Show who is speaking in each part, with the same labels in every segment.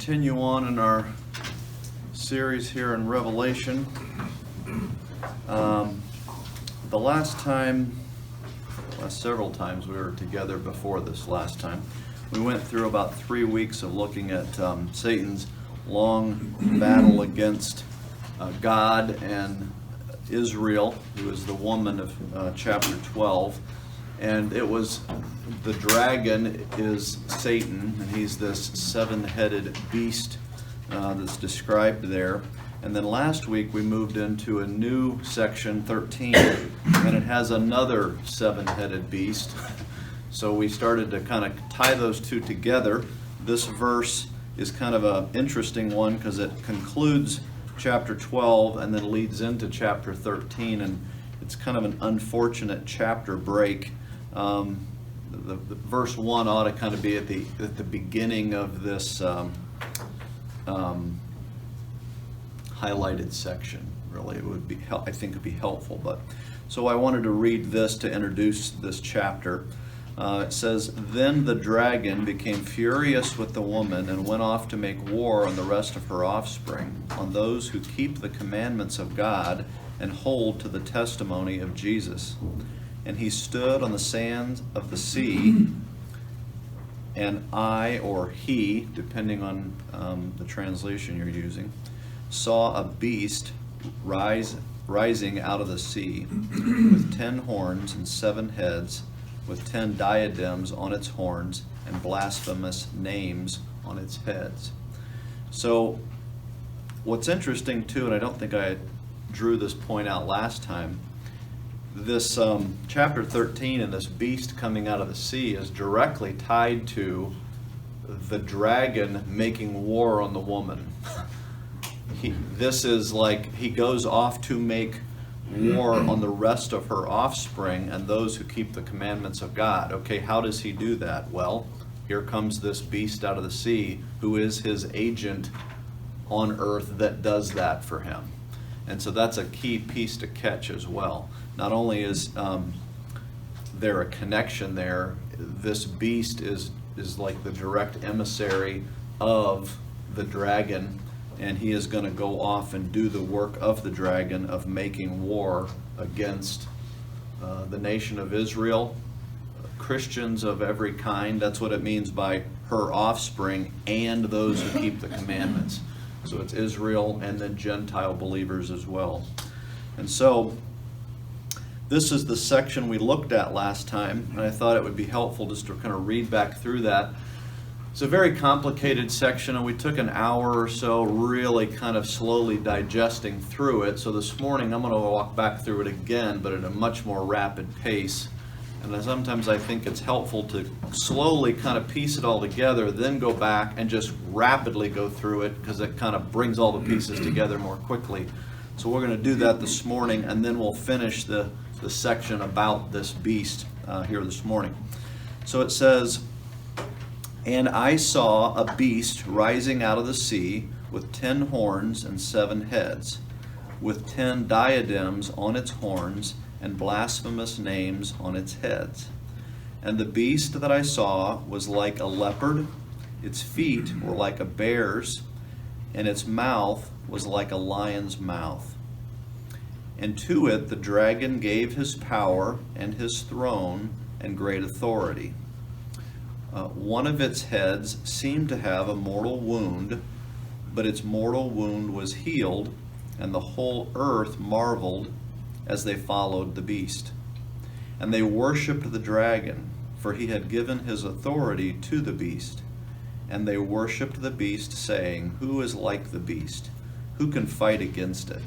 Speaker 1: continue on in our series here in Revelation. The last several times we were together before this last time, we went through about 3 weeks of looking at Satan's long battle against God and Israel, who is the woman of chapter 12. And it was, the dragon is Satan, and he's this seven-headed beast that's described there. And then last week we moved into a new section, 13, and it has another seven-headed beast. So we started to kind of tie those two together. This verse is kind of an interesting one because it concludes chapter 12 and then leads into chapter 13, and it's kind of an unfortunate chapter break. The verse 1 ought to kind of be at the beginning of this highlighted section. Really, it would be, I think, would be helpful. But so I wanted to read this to introduce this chapter. It says, "Then the dragon became furious with the woman and went off to make war on the rest of her offspring, on those who keep the commandments of God and hold to the testimony of Jesus. And he stood on the sands of the sea, and I, or he, depending on the translation you're using, saw a beast rising out of the sea, with 10 horns and 7 heads, with 10 diadems on its horns, and blasphemous names on its heads." So what's interesting too, and I don't think I drew this point out last time, this chapter 13 and this beast coming out of the sea is directly tied to the dragon making war on the woman. This is like he goes off to make war on the rest of her offspring and those who keep the commandments of God. Okay, how does he do that? Well, here comes this beast out of the sea who is his agent on earth that does that for him. And so that's a key piece to catch as well. Not only is there a connection there, this beast is like the direct emissary of the dragon, and he is going to go off and do the work of the dragon of making war against the nation of Israel, Christians of every kind. That's what it means by her offspring and those who keep the commandments. So it's Israel and then Gentile believers as well. And so this is the section we looked at last time, and I thought it would be helpful just to kind of read back through that. It's a very complicated section, and we took an hour or so really kind of slowly digesting through it. So this morning I'm going to walk back through it again, but at a much more rapid pace. And sometimes I think it's helpful to slowly kind of piece it all together, then go back and just rapidly go through it, because it kind of brings all the pieces together more quickly. So we're going to do that this morning, and then we'll finish the section about this beast here this morning. So it says, "And I saw a beast rising out of the sea with 10 horns and 7 heads, with 10 diadems on its horns and blasphemous names on its heads. And the beast that I saw was like a leopard, its feet were like a bear's, and its mouth was like a lion's mouth. And to it the dragon gave his power and his throne and great authority. One of its heads seemed to have a mortal wound, but its mortal wound was healed, and the whole earth marveled as they followed the beast. And they worshipped the dragon, for he had given his authority to the beast. And they worshipped the beast, saying, 'Who is like the beast? Who can fight against it?'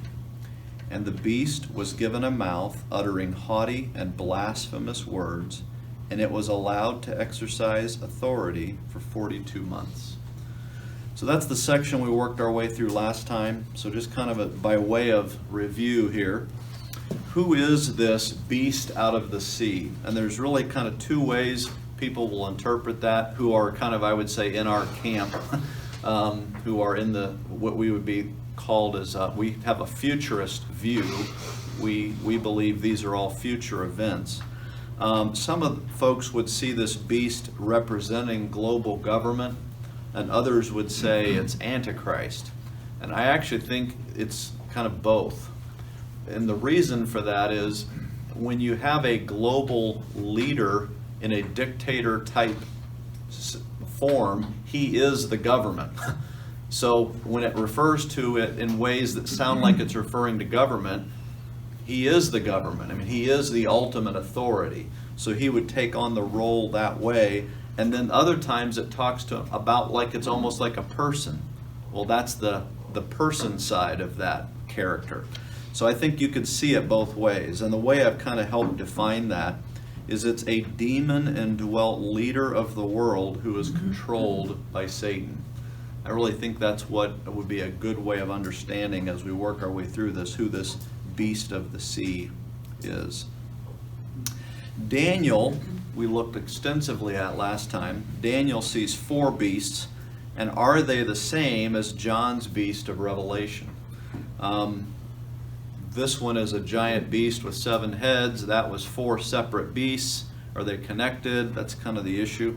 Speaker 1: And the beast was given a mouth uttering haughty and blasphemous words, and it was allowed to exercise authority for 42 months." So that's the section we worked our way through last time. So just kind of by way of review here, who is this beast out of the sea? And there's really kind of 2 ways people will interpret that, who are kind of, I would say, in our camp, who are in what we would be called as, we have a futurist view. We believe these are all future events. Some of the folks would see this beast representing global government. and others would say it's Antichrist. And I actually think it's kind of both. And the reason for that is when you have a global leader in a dictator type form, he is the government. So when it refers to it in ways that sound like it's referring to government, he is the government. I mean, he is the ultimate authority. So he would take on the role that way. And then other times it talks to about like it's almost like a person. Well, that's the person side of that character. So I think you could see it both ways. And the way I've kind of helped define that is it's a demon-indwelt leader of the world who is controlled by Satan. I really think that's what would be a good way of understanding as we work our way through this, who this beast of the sea is. Daniel, we looked extensively at last time. Daniel sees 4 beasts, and are they the same as John's beast of Revelation? This one is a giant beast with 7 heads. That was 4 separate beasts. Are they connected? That's kind of the issue.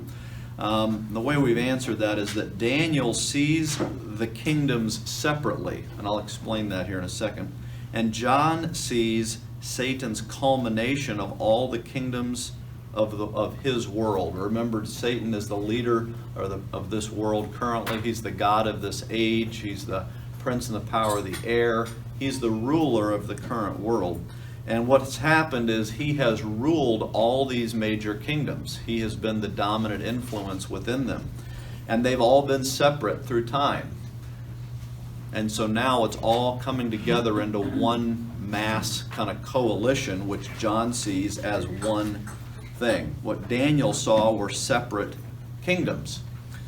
Speaker 1: The way we've answered that is that Daniel sees the kingdoms separately, and I'll explain that here in a second. And John sees Satan's culmination of all the kingdoms of his world. Remember, Satan is the leader of this world currently. He's the god of this age. He's the prince and the power of the air. He's the ruler of the current world. And what's happened is he has ruled all these major kingdoms. He has been the dominant influence within them. And they've all been separate through time. And so now it's all coming together into one mass kind of coalition, which John sees as one thing. What Daniel saw were separate kingdoms.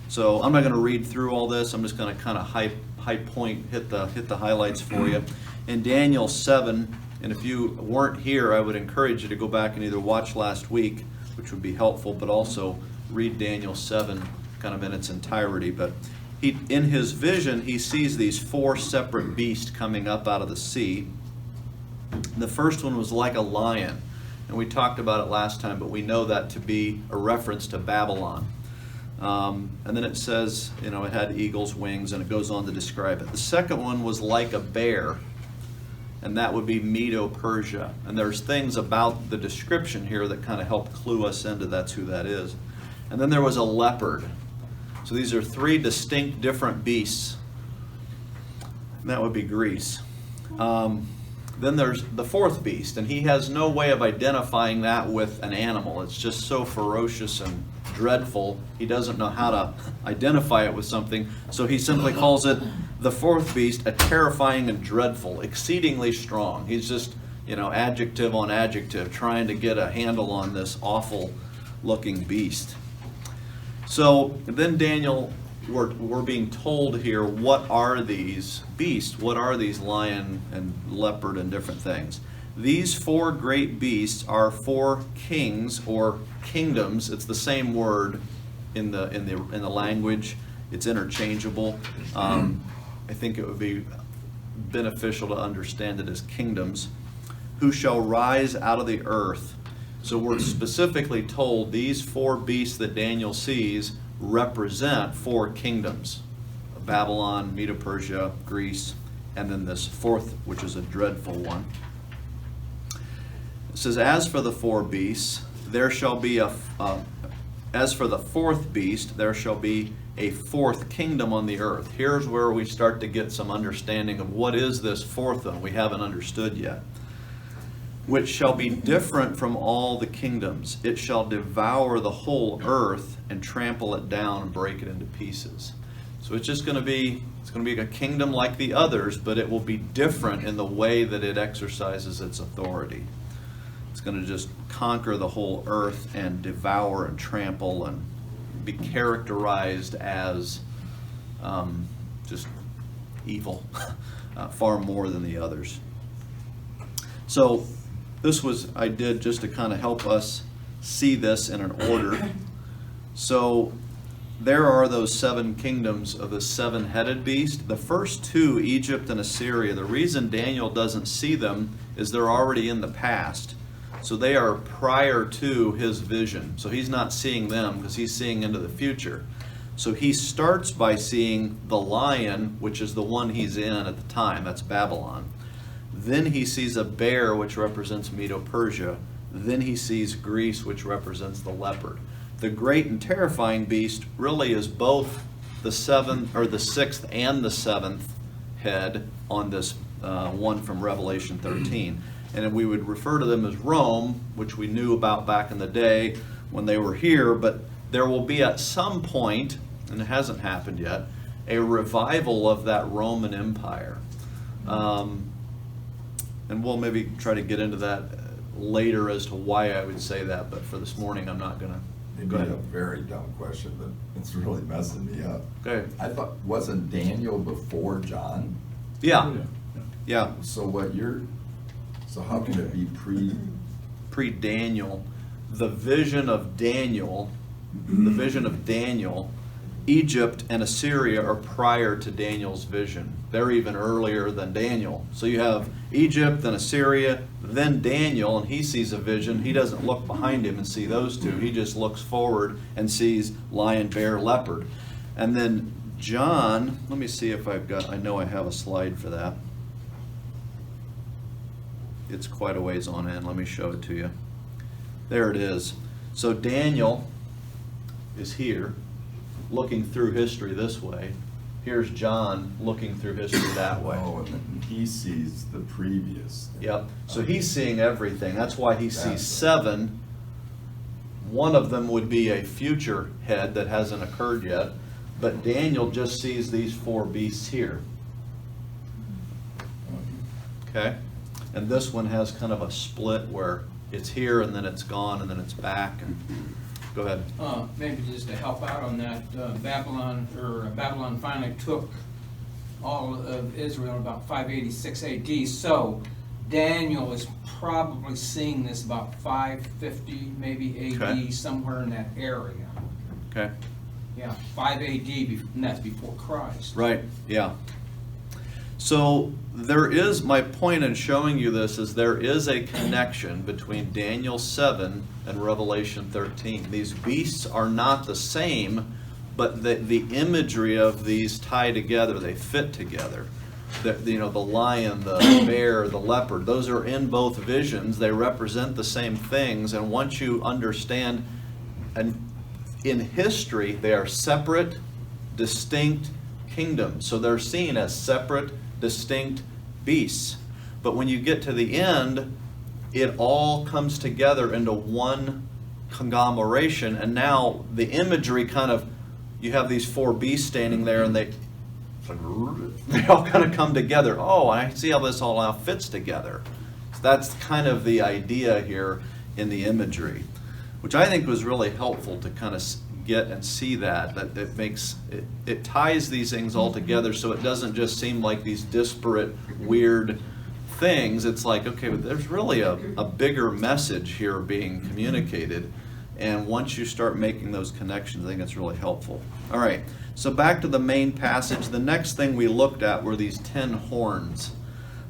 Speaker 1: So I'm not going to read through all this. I'm just going to kind of high point, hit the highlights for you. In Daniel 7, and if you weren't here, I would encourage you to go back and either watch last week, which would be helpful, but also read Daniel 7 kind of in its entirety. But in his vision, he sees these 4 separate beasts coming up out of the sea. The first one was like a lion, and we talked about it last time, but we know that to be a reference to Babylon. And then it says, it had eagle's wings, and it goes on to describe it. The second one was like a bear, and that would be Medo-Persia. And there's things about the description here that kind of help clue us into that's who that is. And then there was a leopard. So these are 3 distinct different beasts. And that would be Greece. Then there's the 4th beast, and he has no way of identifying that with an animal. It's just so ferocious and dreadful, he doesn't know how to identify it with something, so he simply calls it the 4th beast, a terrifying and dreadful, exceedingly strong. He's just, adjective on adjective, trying to get a handle on this awful looking beast. So then Daniel, we're being told here, what are these beasts? What are these lion and leopard and different things? These 4 great beasts are 4 kings or kingdoms. It's the same word in the language. It's interchangeable. I think it would be beneficial to understand it as kingdoms, who shall rise out of the earth. So we're specifically told these 4 beasts that Daniel sees represent 4 kingdoms: Babylon, Medo-Persia, Greece, and then this 4th, which is a dreadful one. It says, as for the 4 beasts, there shall be as for the 4th beast, there shall be a 4th kingdom on the earth. Here's where we start to get some understanding of what is this 4th one we haven't understood yet. Which shall be different from all the kingdoms. It shall devour the whole earth and trample it down and break it into pieces. So it's just going to be a kingdom like the others, but it will be different in the way that it exercises its authority. It's going to just conquer the whole earth and devour and trample and be characterized as just evil, far more than the others. So this I did just to kind of help us see this in an order. So there are those 7 kingdoms of the 7-headed beast. The first 2, Egypt and Assyria, the reason Daniel doesn't see them is they're already in the past. So they are prior to his vision. So he's not seeing them because he's seeing into the future. So he starts by seeing the lion, which is the one he's in at the time. That's Babylon. Then he sees a bear, which represents Medo-Persia. Then he sees Greece, which represents the leopard. The great and terrifying beast really is both the sixth and the seventh head on this one from Revelation 13. And we would refer to them as Rome, which we knew about back in the day when they were here, but there will be at some point, and it hasn't happened yet, a revival of that Roman Empire. And we'll maybe try to get into that later as to why I would say that, but for this morning I'm not going to.
Speaker 2: Maybe a very dumb question, but it's really messing me up.
Speaker 1: Okay.
Speaker 2: I thought, wasn't Daniel before John?
Speaker 1: Yeah. Yeah.
Speaker 2: So how can it be
Speaker 1: Pre-Daniel. The vision of Daniel, Egypt and Assyria are prior to Daniel's vision. They're even earlier than Daniel. So you have Egypt, then Assyria, then Daniel, and he sees a vision. He doesn't look behind him and see those two. He just looks forward and sees lion, bear, leopard. And then John, let me see if I know I have a slide for that. It's quite a ways on end. Let me show it to you. There it is. So Daniel is here, looking through history this way. Here's John looking through history that way.
Speaker 2: Oh, and then he sees the previous thing.
Speaker 1: Yep. So he's seeing everything. That's why he sees seven. One of them would be a future head that hasn't occurred yet. But Daniel just sees these four beasts here. Okay? And this one has kind of a split where it's here and then it's gone and then it's back. And go ahead.
Speaker 3: Maybe just to help out on that, Babylon finally took all of Israel in about 586 AD. So Daniel is probably seeing this about 550 maybe AD,
Speaker 1: Okay.
Speaker 3: somewhere in that area.
Speaker 1: Okay.
Speaker 3: Yeah, 5 AD, and that's before Christ.
Speaker 1: Right, yeah. So there is, my point in showing you this is there is a connection between Daniel 7 and Revelation 13. These beasts are not the same, but the imagery of these tie together, they fit together. The lion, the bear, the leopard, those are in both visions. They represent the same things, and once you understand, and in history, they are separate, distinct kingdoms. So they're seen as separate, distinct beasts. But when you get to the end, it all comes together into one conglomeration, and now the imagery kind of, you have these four beasts standing there, and they all kind of come together. Oh, I see how this all now fits together. So that's kind of the idea here in the imagery, which I think was really helpful to kind of get and see that it makes it ties these things all together, so it doesn't just seem like these disparate, weird things. It's like, okay, but there's really a bigger message here being communicated, and once you start making those connections, I think it's really helpful. All right, so back to the main passage. The next thing we looked at were these 10 horns.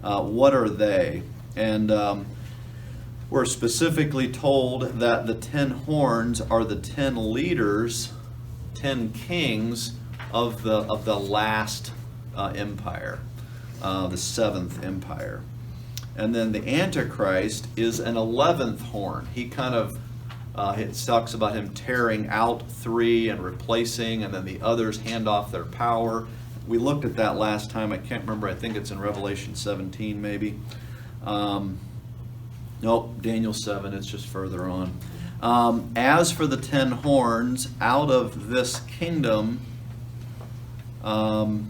Speaker 1: What are they? And we're specifically told that the 10 horns are the 10 leaders, 10 kings of the last empire, the seventh empire. And then the Antichrist is an 11th horn. He kind of, it talks about him tearing out 3 and replacing, and then the others hand off their power. We looked at that last time. I can't remember. I think it's in Revelation 17 maybe. Nope, Daniel 7, it's just further on. As for the 10 horns, out of this kingdom, 10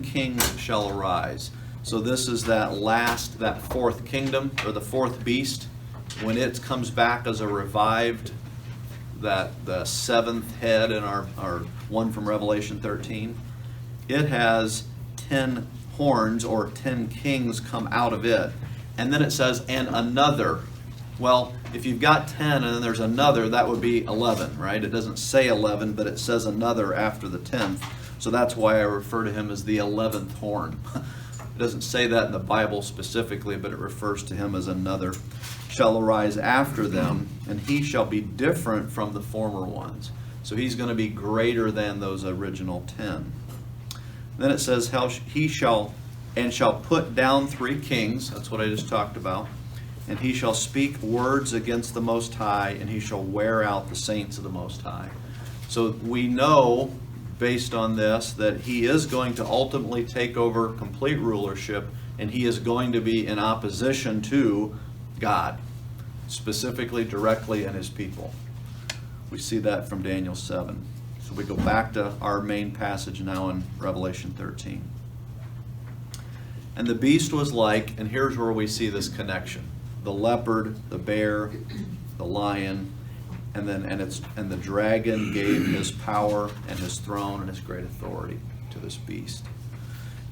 Speaker 1: kings shall arise. So this is that fourth kingdom, or the fourth beast, when it comes back as a revived, the seventh head in our one from Revelation 13. It has 10 horns, or 10 kings come out of it. And then it says, and another. Well, if you've got 10 and then there's another, that would be 11, right? It doesn't say 11, but it says another after the 10th. So that's why I refer to him as the 11th horn. It doesn't say that in the Bible specifically, but it refers to him as another. Shall arise after them, and he shall be different from the former ones. So he's going to be greater than those original 10. Then it says, how he shall put down 3 kings. That's what I just talked about. And he shall speak words against the Most High, and he shall wear out the saints of the Most High. So we know, based on this, that he is going to ultimately take over complete rulership, and he is going to be in opposition to God, specifically, directly, and his people. We see that from Daniel 7. So we go back to our main passage now in Revelation 13. And the beast was like, and here's where we see this connection: the leopard, the bear, the lion, and the dragon gave his power and his throne and his great authority to this beast.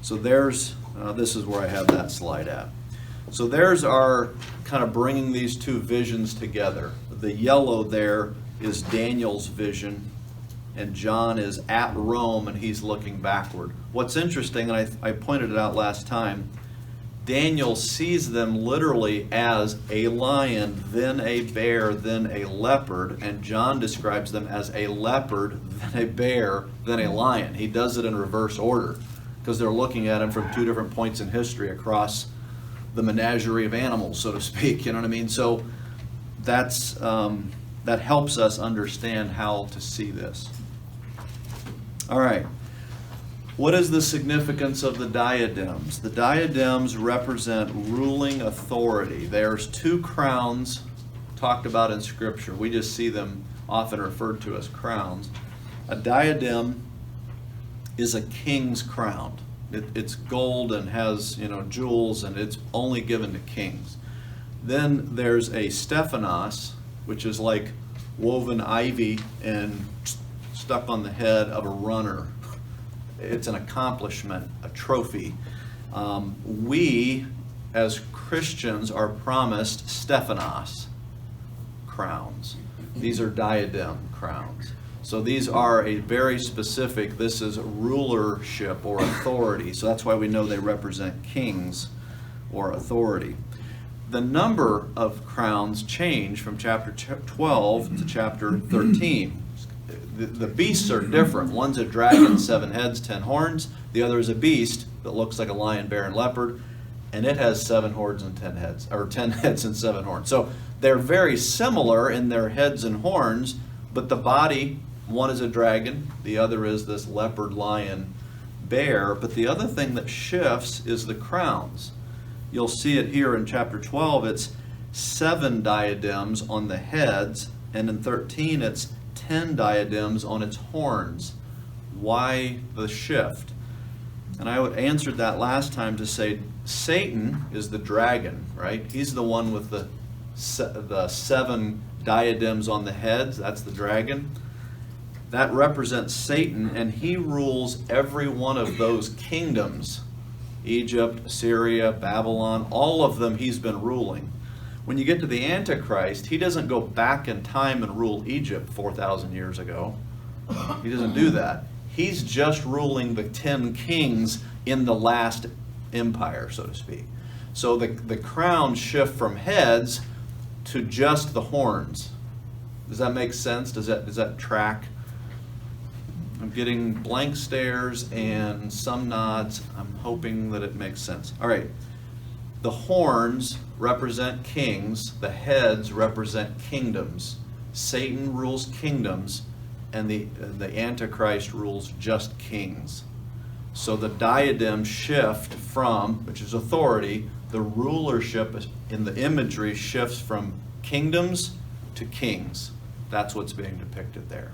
Speaker 1: So there's this is where I have that slide at. So there's our kind of bringing these two visions together. The yellow there is Daniel's vision, and John is at Rome and he's looking backward. What's interesting, and I pointed it out last time, Daniel sees them literally as a lion, then a bear, then a leopard, and John describes them as a leopard, then a bear, then a lion. He does it in reverse order because they're looking at him from 2 different points in history across the menagerie of animals, so to speak. You know what I mean? So that's that helps us understand how to see this. All right. What is the significance of the diadems? The diadems represent ruling authority. There's 2 crowns talked about in Scripture. We just see them often referred to as crowns. A diadem is a king's crown. It's gold and has, jewels, and it's only given to kings. Then there's a Stephanos, which is like woven ivy and stuck on the head of a runner. It's an accomplishment, a trophy. We, as Christians, are promised Stephanos crowns. These are diadem crowns. So these are a very specific, this is rulership or authority. So that's why we know they represent kings or authority. The number of crowns change from chapter 12 to chapter 13. The beasts are different. One's a dragon, 7 heads, 10 horns. The other is a beast that looks like a lion, bear, and leopard, and it has 7 horns and 10 heads, or 10 heads and 7 horns. So they're very similar in their heads and horns, but the body, one is a dragon, the other is this leopard, lion, bear. But the other thing that shifts is the crowns. You'll see it here in chapter 12. It's 7 diadems on the heads, and in 13 it's 10 diadems on its horns. Why the shift? And I answered that last time to say Satan is the dragon, right? He's the one with the 7 diadems on the heads. That's the dragon. That represents Satan, and he rules every one of those kingdoms. Egypt, Assyria, Babylon, all of them he's been ruling. When you get to the Antichrist, he doesn't go back in time and rule Egypt 4,000 years ago. He doesn't do that. He's just ruling the 10 kings in the last empire, so to speak. So the crowns shift from heads to just the horns. Does that make sense? Does that track? I'm getting blank stares and some nods. I'm hoping that it makes sense. All right. The horns represent kings. The heads represent kingdoms. Satan rules kingdoms, and the Antichrist rules just kings. So the diadems shift from, which is authority, the rulership in the imagery shifts from kingdoms to kings. That's what's being depicted there.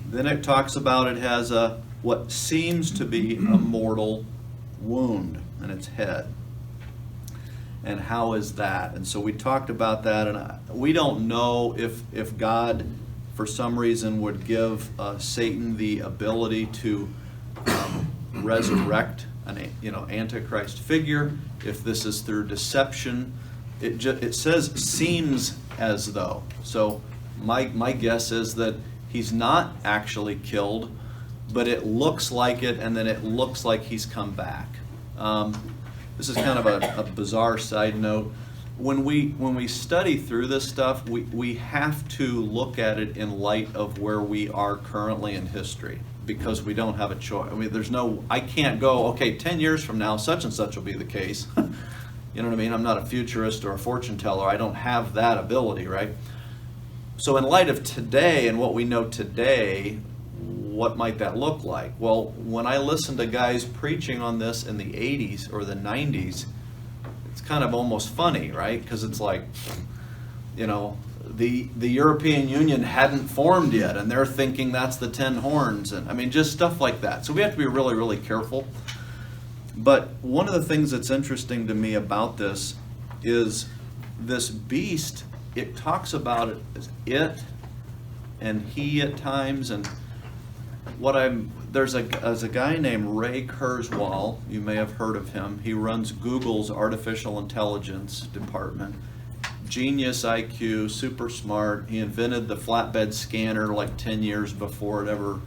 Speaker 1: Then it talks about it has what seems to be a mortal wound in its head. And how is that? And so we talked about that, and we don't know if God, for some reason, would give Satan the ability to resurrect an Antichrist figure, if this is through deception. It says seems as though. So my guess is that he's not actually killed, but it looks like it, and then it looks like he's come back. This is kind of a bizarre side note. when we study through this stuff, we have to look at it in light of where we are currently in history, because we don't have a choice. I mean, I can't go, okay, 10 years from now, such and such will be the case. You know what I mean? I'm not a futurist or a fortune teller. I don't have that ability, right? So in light of today and what we know today, what might that look like? Well, when I listen to guys preaching on this in the 80s or the 90s, it's kind of almost funny, right? Because it's like, you know, the European Union hadn't formed yet, and they're thinking that's the 10 horns, and I mean, just stuff like that. So we have to be really, really careful. But one of the things that's interesting to me about this is this beast. It talks about it as it and he at times, and there's a guy named Ray Kurzweil. You may have heard of him. He runs Google's artificial intelligence department. Genius IQ, super smart. He invented the flatbed scanner like 10 years before it ever,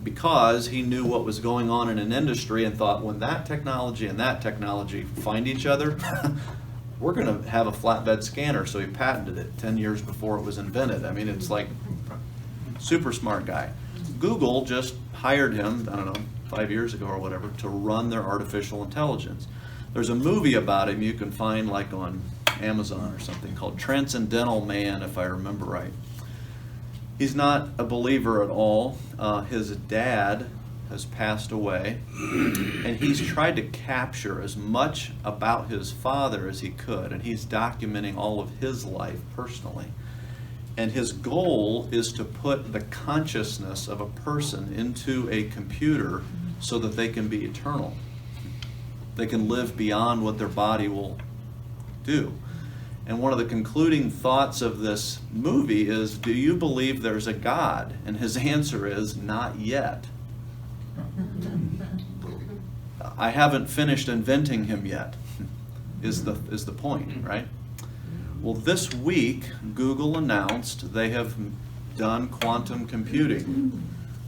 Speaker 1: because he knew what was going on in an industry and thought, when that technology and that technology find each other, we're going to have a flatbed scanner. So he patented it 10 years before it was invented. I mean, it's like super smart guy. Google just hired him, I don't know, 5 years ago or whatever, to run their artificial intelligence. There's a movie about him you can find like on Amazon or something called Transcendental Man, if I remember right. He's not a believer at all. His dad has passed away, and he's tried to capture as much about his father as he could, and he's documenting all of his life personally. And his goal is to put the consciousness of a person into a computer so that they can be eternal. They can live beyond what their body will do. And one of the concluding thoughts of this movie is, do you believe there's a God? And his answer is, not yet. I haven't finished inventing him yet, is the point, right? Well, this week, Google announced they have done quantum computing.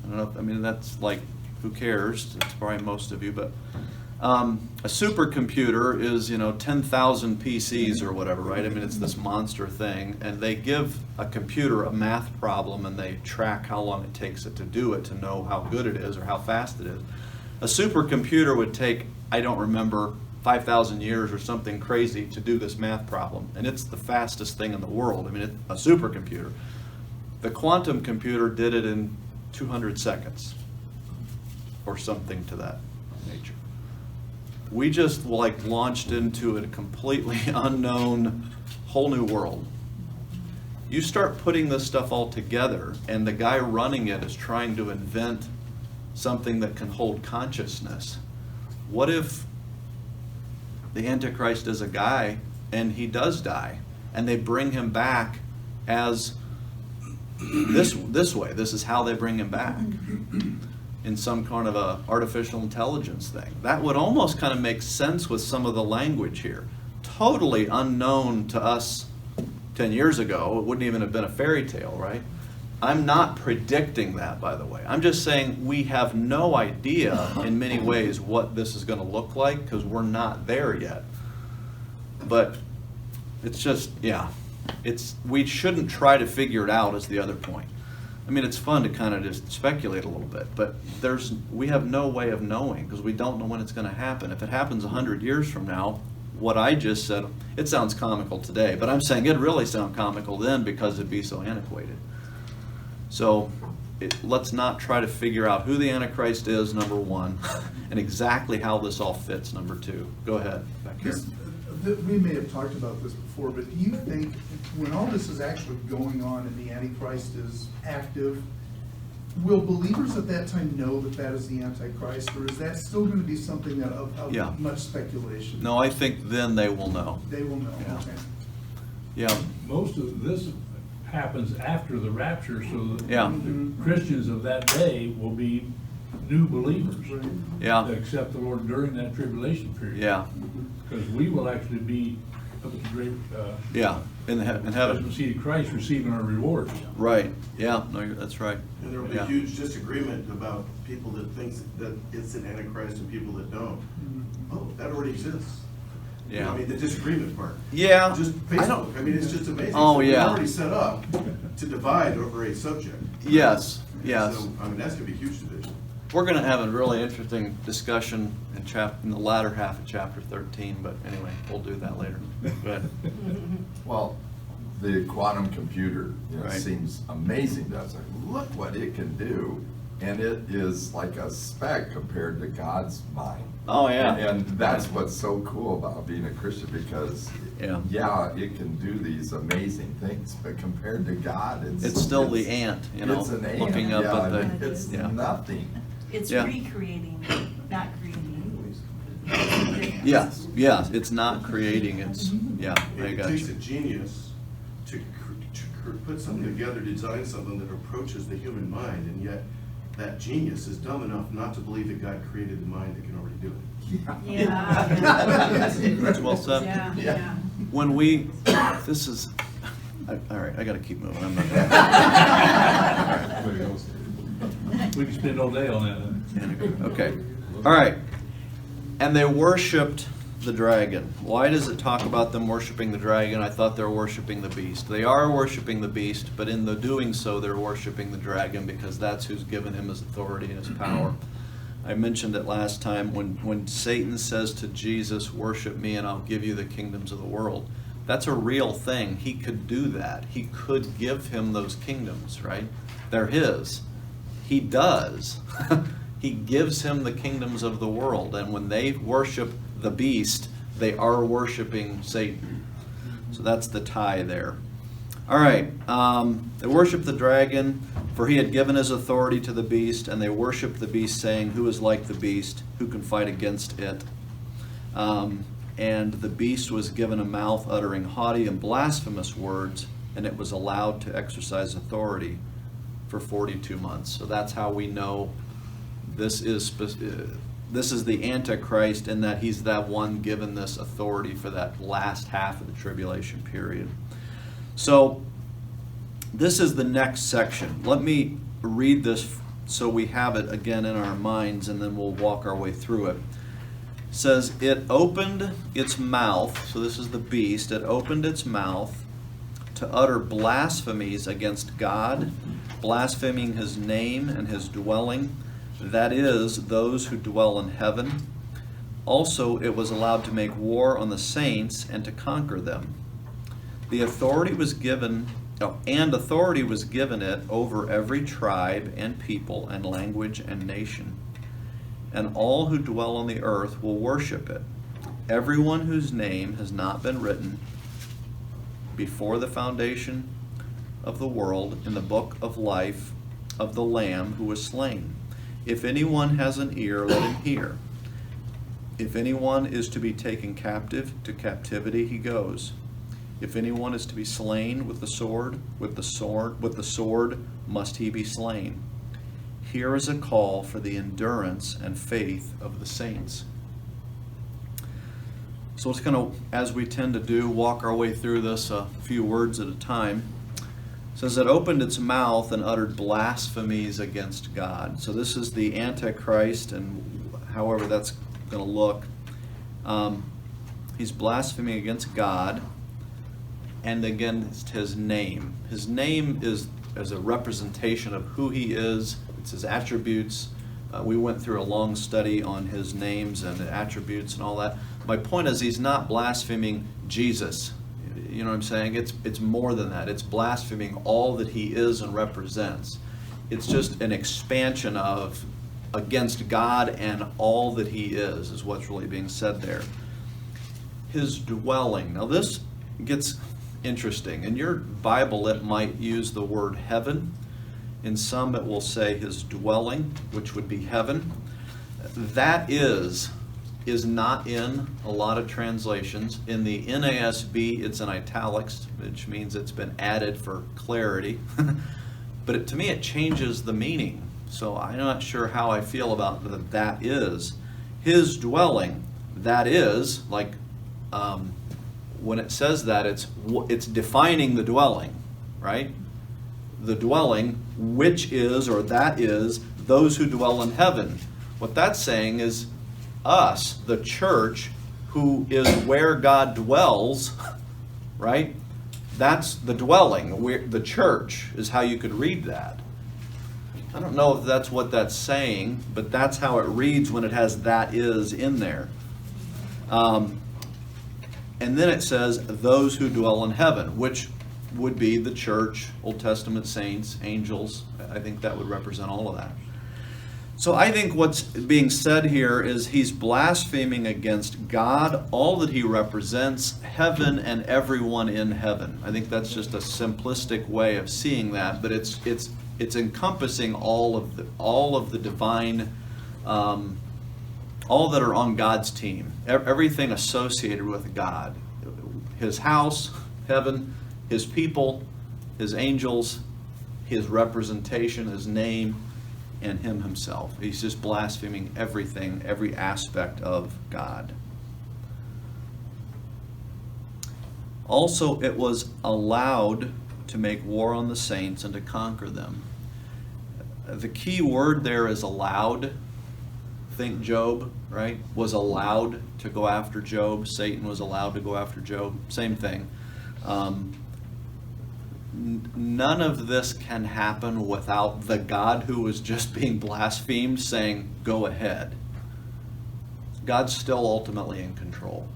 Speaker 1: I don't know, I mean, that's like, who cares? It's probably most of you, but a supercomputer is, 10,000 PCs or whatever, right? I mean, it's this monster thing, and they give a computer a math problem, and they track how long it takes it to do it to know how good it is or how fast it is. A supercomputer would take, I don't remember, 5,000 years or something crazy to do this math problem, and it's the fastest thing in the world. I mean, it's a supercomputer. The quantum computer did it in 200 seconds or something to that nature. We just launched into a completely unknown whole new world. You start putting this stuff all together, and the guy running it is trying to invent something that can hold consciousness. What if the Antichrist is a guy and he does die, and they bring him back as this way? This is how they bring him back, in some kind of a artificial intelligence thing. That would almost kind of make sense with some of the language here. Totally unknown to us 10 years ago. It wouldn't even have been a fairy tale, right? I'm not predicting that, by the way. I'm just saying we have no idea in many ways what this is going to look like, because we're not there yet. But it's just, we shouldn't try to figure it out, is the other point. I mean, it's fun to kind of just speculate a little bit, but we have no way of knowing, because we don't know when it's going to happen. If it happens 100 years from now, what I just said, it sounds comical today, but I'm saying it'd really sound comical then, because it'd be so antiquated. So let's not try to figure out who the Antichrist is, number one, and exactly how this all fits, number two. Go ahead, back here.
Speaker 4: We may have talked about this before, but do you think when all this is actually going on and the Antichrist is active, will believers at that time know that that is the Antichrist, or is that still going to be something that of much speculation?
Speaker 1: No, I think then they will know.
Speaker 4: They will know,
Speaker 1: Yeah.
Speaker 4: okay.
Speaker 1: Yeah.
Speaker 5: Most of this happens after the rapture, so that
Speaker 1: Yeah.
Speaker 5: the Christians of that day will be new believers
Speaker 1: Yeah.
Speaker 5: that accept the Lord during that tribulation period.
Speaker 1: Yeah.
Speaker 5: Because we will actually be up at the great
Speaker 1: In
Speaker 5: judgment
Speaker 1: heaven.
Speaker 5: seat of Christ, receiving our rewards.
Speaker 1: Right. Yeah. No, that's right.
Speaker 6: And there will be
Speaker 1: Yeah.
Speaker 6: huge disagreement about people that think that it's an Antichrist and people that don't. Oh, that already exists. You know,
Speaker 1: Yeah.
Speaker 6: I mean, the disagreement part.
Speaker 1: Yeah.
Speaker 6: Just
Speaker 1: I don't-
Speaker 6: Facebook, I mean, it's just amazing.
Speaker 1: Oh,
Speaker 6: So we're
Speaker 1: yeah.
Speaker 6: already set up to divide over a subject.
Speaker 1: Yes,
Speaker 6: And
Speaker 1: yes.
Speaker 6: So, I mean, that's gonna be a huge division.
Speaker 1: We're going to have a really interesting discussion in the latter half of chapter 13, but anyway, we'll do that later. Go ahead.
Speaker 2: Well, the quantum computer,
Speaker 1: Right.
Speaker 2: seems amazing to us. Like, look what it can do, and it is like a speck compared to God's mind.
Speaker 1: Oh, yeah.
Speaker 2: And that's what's so cool about being a Christian, because,
Speaker 1: Yeah.
Speaker 2: it can do these amazing things, but compared to God,
Speaker 1: It's still the ant,
Speaker 2: It's an ant.
Speaker 1: looking up
Speaker 2: Yeah,
Speaker 1: at
Speaker 2: I mean,
Speaker 1: the,
Speaker 2: it's
Speaker 1: yeah.
Speaker 2: nothing.
Speaker 7: It's
Speaker 1: Yeah.
Speaker 7: recreating, not creating.
Speaker 1: Yes, yes, it's not creating, it's, yeah, I
Speaker 6: It
Speaker 1: got
Speaker 6: takes a
Speaker 1: you.
Speaker 6: genius to put something together, design something that approaches the human mind, and yet that genius is dumb enough not to believe that God created a mind that can already do it.
Speaker 7: Yeah.
Speaker 1: That's well said.
Speaker 7: Yeah,
Speaker 2: Yeah.
Speaker 7: yeah.
Speaker 1: When we, this is, all right, I gotta keep moving, I'm not.
Speaker 5: We can spend all day on that. Huh?
Speaker 1: Okay, all right. And they worshipped the dragon. Why does it talk about them worshiping the dragon? I thought they were worshiping the beast. They are worshiping the beast, but in the doing so, they're worshiping the dragon because that's who's given him his authority and his power. I mentioned it last time when Satan says to Jesus, worship me and I'll give you the kingdoms of the world. That's a real thing. He could do that. He could give him those kingdoms, right? They're his. He does. He gives him the kingdoms of the world. And when they worship the beast, they are worshiping Satan. So that's the tie there. All right. They worship the dragon, for he had given his authority to the beast, and they worship the beast, saying, who is like the beast? Who can fight against it? And the beast was given a mouth uttering haughty and blasphemous words, and it was allowed to exercise authority for 42 months. So that's how we know this is the Antichrist, in that he's that one given this authority for that last half of the tribulation period. So this is the next section. Let me read this so we have it again in our minds, and then we'll walk our way through it. It says, it opened its mouth, so this is the beast, it opened its mouth to utter blasphemies against God, blaspheming his name and his dwelling, that is, those who dwell in heaven. Also, it was allowed to make war on the saints and to conquer them. The authority was given, authority was given it over every tribe and people and language and nation. And all who dwell on the earth will worship it. Everyone whose name has not been written before the foundation of the world in the book of life of the Lamb who was slain. If anyone has an ear, let him hear. If anyone is to be taken captive, to captivity he goes. If anyone is to be slain with the sword must he be slain. Here is a call for the endurance and faith of the saints. So it's going to, as we tend to do, walk our way through this a few words at a time. It says it opened its mouth and uttered blasphemies against God. So this is the Antichrist, and however that's going to look. He's blaspheming against God and against his name. His name is as a representation of who he is. It's his attributes. We went through a long study on his names and attributes and all that. My point is, he's not blaspheming Jesus. You know what I'm saying? It's more than that. It's blaspheming all that he is and represents. It's just an expansion of against God and all that he is what's really being said there. His dwelling. Now this gets interesting. In your Bible, it might use the word heaven. In some, it will say his dwelling, which would be heaven. That is not in a lot of translations. In the NASB, it's in italics, which means it's been added for clarity. But to me, it changes the meaning. So I'm not sure how I feel about that is. His dwelling, that is, like when it says that, it's defining the dwelling, right? The dwelling, which is, or that is, those who dwell in heaven. What that's saying is us, the church, who is where God dwells, right? That's the dwelling. The church is how you could read that. I don't know if that's what that's saying, but that's how it reads when it has "that is" in there. And then it says, those who dwell in heaven, which would be the church, Old Testament saints, angels. I think that would represent all of that. So I think what's being said here is he's blaspheming against God, all that he represents, heaven, and everyone in heaven. I think that's just a simplistic way of seeing that, but it's encompassing all of the divine, all that are on God's team, everything associated with God, his house, heaven, his people, his angels, his representation, his name, and him himself. He's just blaspheming everything, every aspect of God. Also, it was allowed to make war on the saints and to conquer them. The key word there is allowed. Think Job, right? Was allowed to go after Job. Satan was allowed to go after Job. Same thing. None of this can happen without the God who was just being blasphemed saying, go ahead. God's still ultimately in control.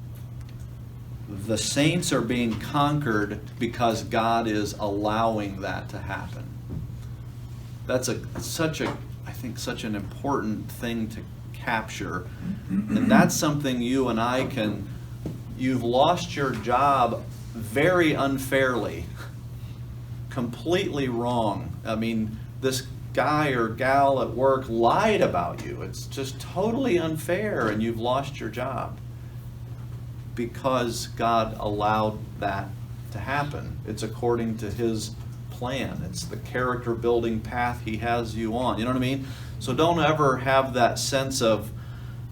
Speaker 1: The saints are being conquered because God is allowing that to happen. That's such an important thing to capture. And that's something you and I you've lost your job very unfairly. Completely wrong. I mean, this guy or gal at work lied about you. It's just totally unfair, and you've lost your job because God allowed that to happen. It's according to his plan. It's the character building path he has you on. You know what I mean? So don't ever have that sense of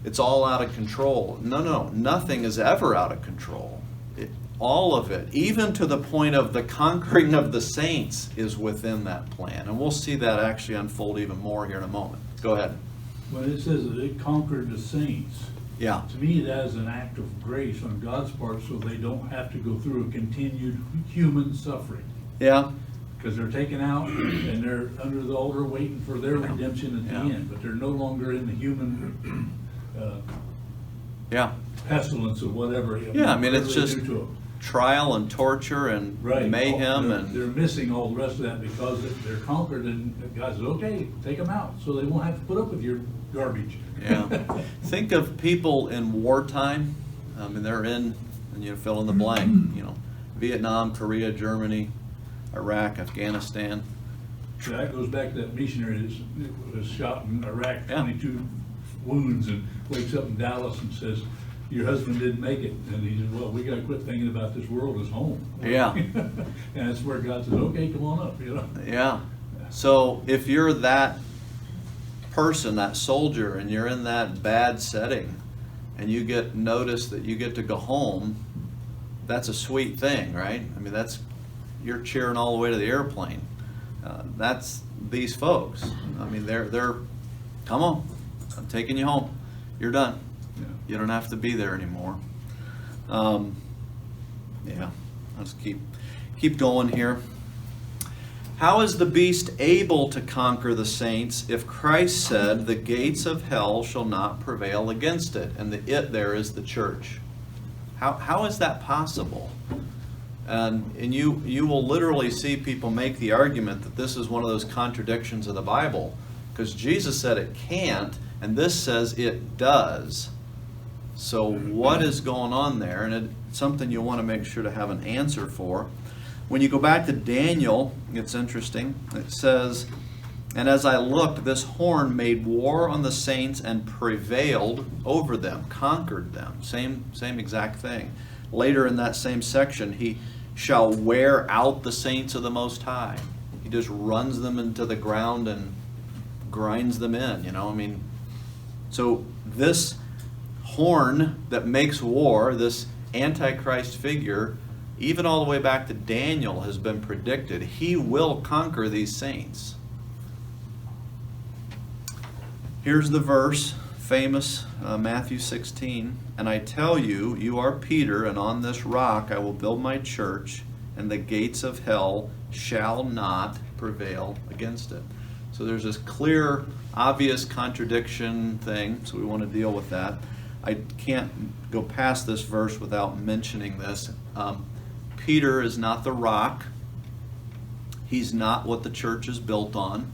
Speaker 1: it's all out of control. No, nothing is ever out of control. All of it, even to the point of the conquering of the saints, is within that plan. And we'll see that actually unfold even more here in a moment. Go ahead.
Speaker 5: When it says that it conquered the saints,
Speaker 1: Yeah.
Speaker 5: to me that is an act of grace on God's part so they don't have to go through a continued human suffering.
Speaker 1: Yeah.
Speaker 5: Because they're taken out and they're under the altar waiting for their redemption at the
Speaker 1: Yeah.
Speaker 5: end. But they're no longer in the human
Speaker 1: Yeah.
Speaker 5: pestilence or whatever.
Speaker 1: Yeah, I mean, it's
Speaker 5: whatever they
Speaker 1: just
Speaker 5: do to 'em.
Speaker 1: trial and torture and
Speaker 5: Right.
Speaker 1: mayhem
Speaker 5: They're
Speaker 1: and
Speaker 5: missing all the rest of that because they're conquered, and God says, okay, take them out, so they won't have to put up with your garbage.
Speaker 1: yeah. Think of people in wartime. I mean, they're in, and you fill in the blank. You know, Vietnam, Korea, Germany, Iraq, Afghanistan.
Speaker 5: So that goes back to that missionary that was shot in Iraq,
Speaker 1: Yeah.
Speaker 5: 22 wounds, and wakes up in Dallas and says, your husband didn't make it. And he said, well, we got to quit thinking about this world as home.
Speaker 1: Yeah.
Speaker 5: And that's where God says, okay, come on up, you know.
Speaker 1: Yeah. So if you're that person, that soldier, and you're in that bad setting, and you get notice that you get to go home, that's a sweet thing, right? I mean, you're cheering all the way to the airplane. That's these folks. I mean, they're come on, I'm taking you home. You're done.
Speaker 5: Yeah.
Speaker 1: You don't have to be there anymore. Yeah, let's keep going here. How is the beast able to conquer the saints if Christ said the gates of hell shall not prevail against it? And the it there is the church. How is that possible? And you will literally see people make the argument that this is one of those contradictions of the Bible, because Jesus said it can't, and this says it does. So what is going on there? And it's something you want to make sure to have an answer for. When you go back to Daniel, it's interesting. It says, and as I looked, this horn made war on the saints and prevailed over them, conquered them. Same exact thing. Later in that same section, he shall wear out the saints of the Most High. He just runs them into the ground and grinds them in, you know. I mean, so this horn that makes war, this Antichrist figure, even all the way back to Daniel, has been predicted. He will conquer these saints. Here's the verse, famous Matthew 16, and I tell you, you are Peter, and on this rock I will build my church, and the gates of hell shall not prevail against it. So there's this clear, obvious contradiction thing, so we want to deal with that. I can't go past this verse without mentioning this. Peter is not the rock. He's not what the church is built on.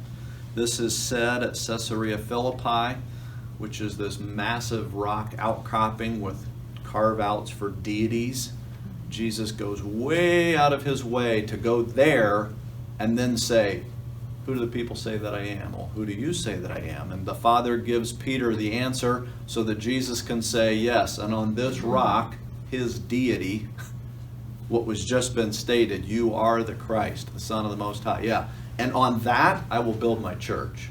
Speaker 1: This is said at Caesarea Philippi, which is this massive rock outcropping with carve-outs for deities. Jesus goes way out of his way to go there and then say, who do the people say that I am? Well, who do you say that I am? And the Father gives Peter the answer so that Jesus can say, yes, and on this rock, his deity, what was just been stated, you are the Christ, the Son of the Most High. Yeah, and on that, I will build my church.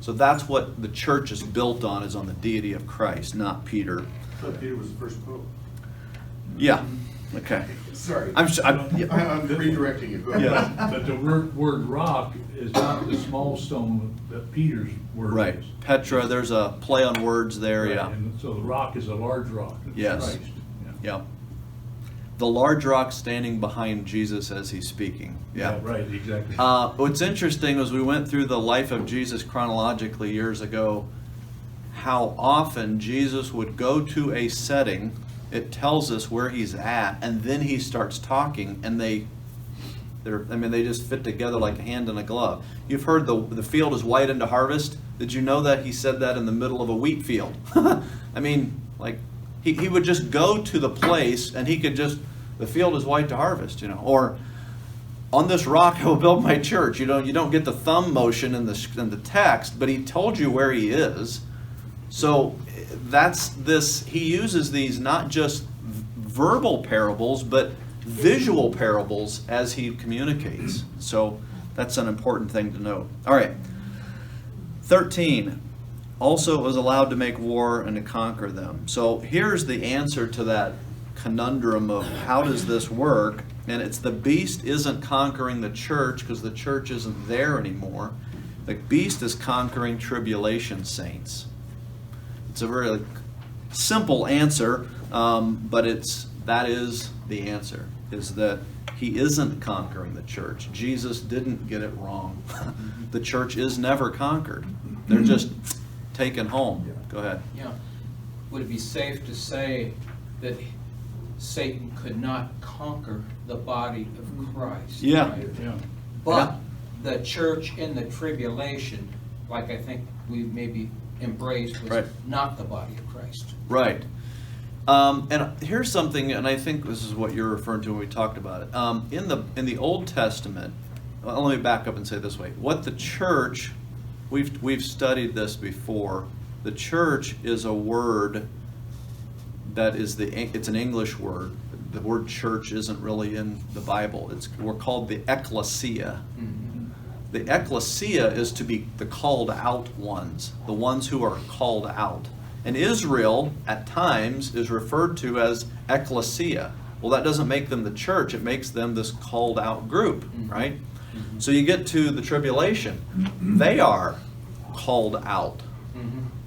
Speaker 1: So that's what the church is built on, is on the deity of Christ, not Peter.
Speaker 6: I thought Peter was the first pope.
Speaker 1: Yeah, okay.
Speaker 6: Sorry.
Speaker 1: I'm
Speaker 6: redirecting you. Go ahead.
Speaker 1: Yeah.
Speaker 5: But the word rock is not the small stone that Peter's word
Speaker 1: Right.
Speaker 5: is.
Speaker 1: Petra, there's a play on words there,
Speaker 5: Right,
Speaker 1: yeah.
Speaker 5: And so the rock is a large rock. It's
Speaker 1: Yes.
Speaker 5: Christ. Yeah.
Speaker 1: Yeah. The large rock standing behind Jesus as he's speaking. Yeah.
Speaker 5: Right, exactly.
Speaker 1: What's interesting was we went through the life of Jesus chronologically years ago, how often Jesus would go to a setting, it tells us where he's at, and then he starts talking, and they just fit together like a hand in a glove. You've heard the field is white unto harvest. Did you know that he said that in the middle of a wheat field? I mean, like, he would just go to the place, and he could just, the field is white to harvest, or on this rock I will build my church. You don't get the thumb motion in the text, but he told you where he is. So he uses these not just verbal parables, but visual parables as he communicates. So that's an important thing to note. All right. 13. Also was allowed to make war and to conquer them. So here's the answer to that conundrum of how does this work? And it's the beast isn't conquering the church because the church isn't there anymore. The beast is conquering tribulation saints. It's a very simple answer, but that is the answer, is that he isn't conquering the church. Jesus didn't get it wrong. The church is never conquered. They're just taken home. Go ahead.
Speaker 3: Yeah. Would it be safe to say that Satan could not conquer the body of Christ?
Speaker 1: Yeah.
Speaker 3: Right?
Speaker 5: Yeah.
Speaker 3: But the church in the tribulation, like I think we maybe embraced, was
Speaker 1: Right.
Speaker 3: not the body of Christ.
Speaker 1: Right. And here's something, and I think this is what you're referring to when we talked about it. In the Old Testament, well, let me back up and say it this way. What the church, we've studied this before. The church is a word that is it's an English word. The word church isn't really in the Bible. We're called the ecclesia.
Speaker 3: Mm-hmm.
Speaker 1: The ecclesia is to be the called out ones, the ones who are called out. And Israel, at times, is referred to as ecclesia. Well, that doesn't make them the church. It makes them this called out group, right? Mm-hmm. So you get to the tribulation. They are called out,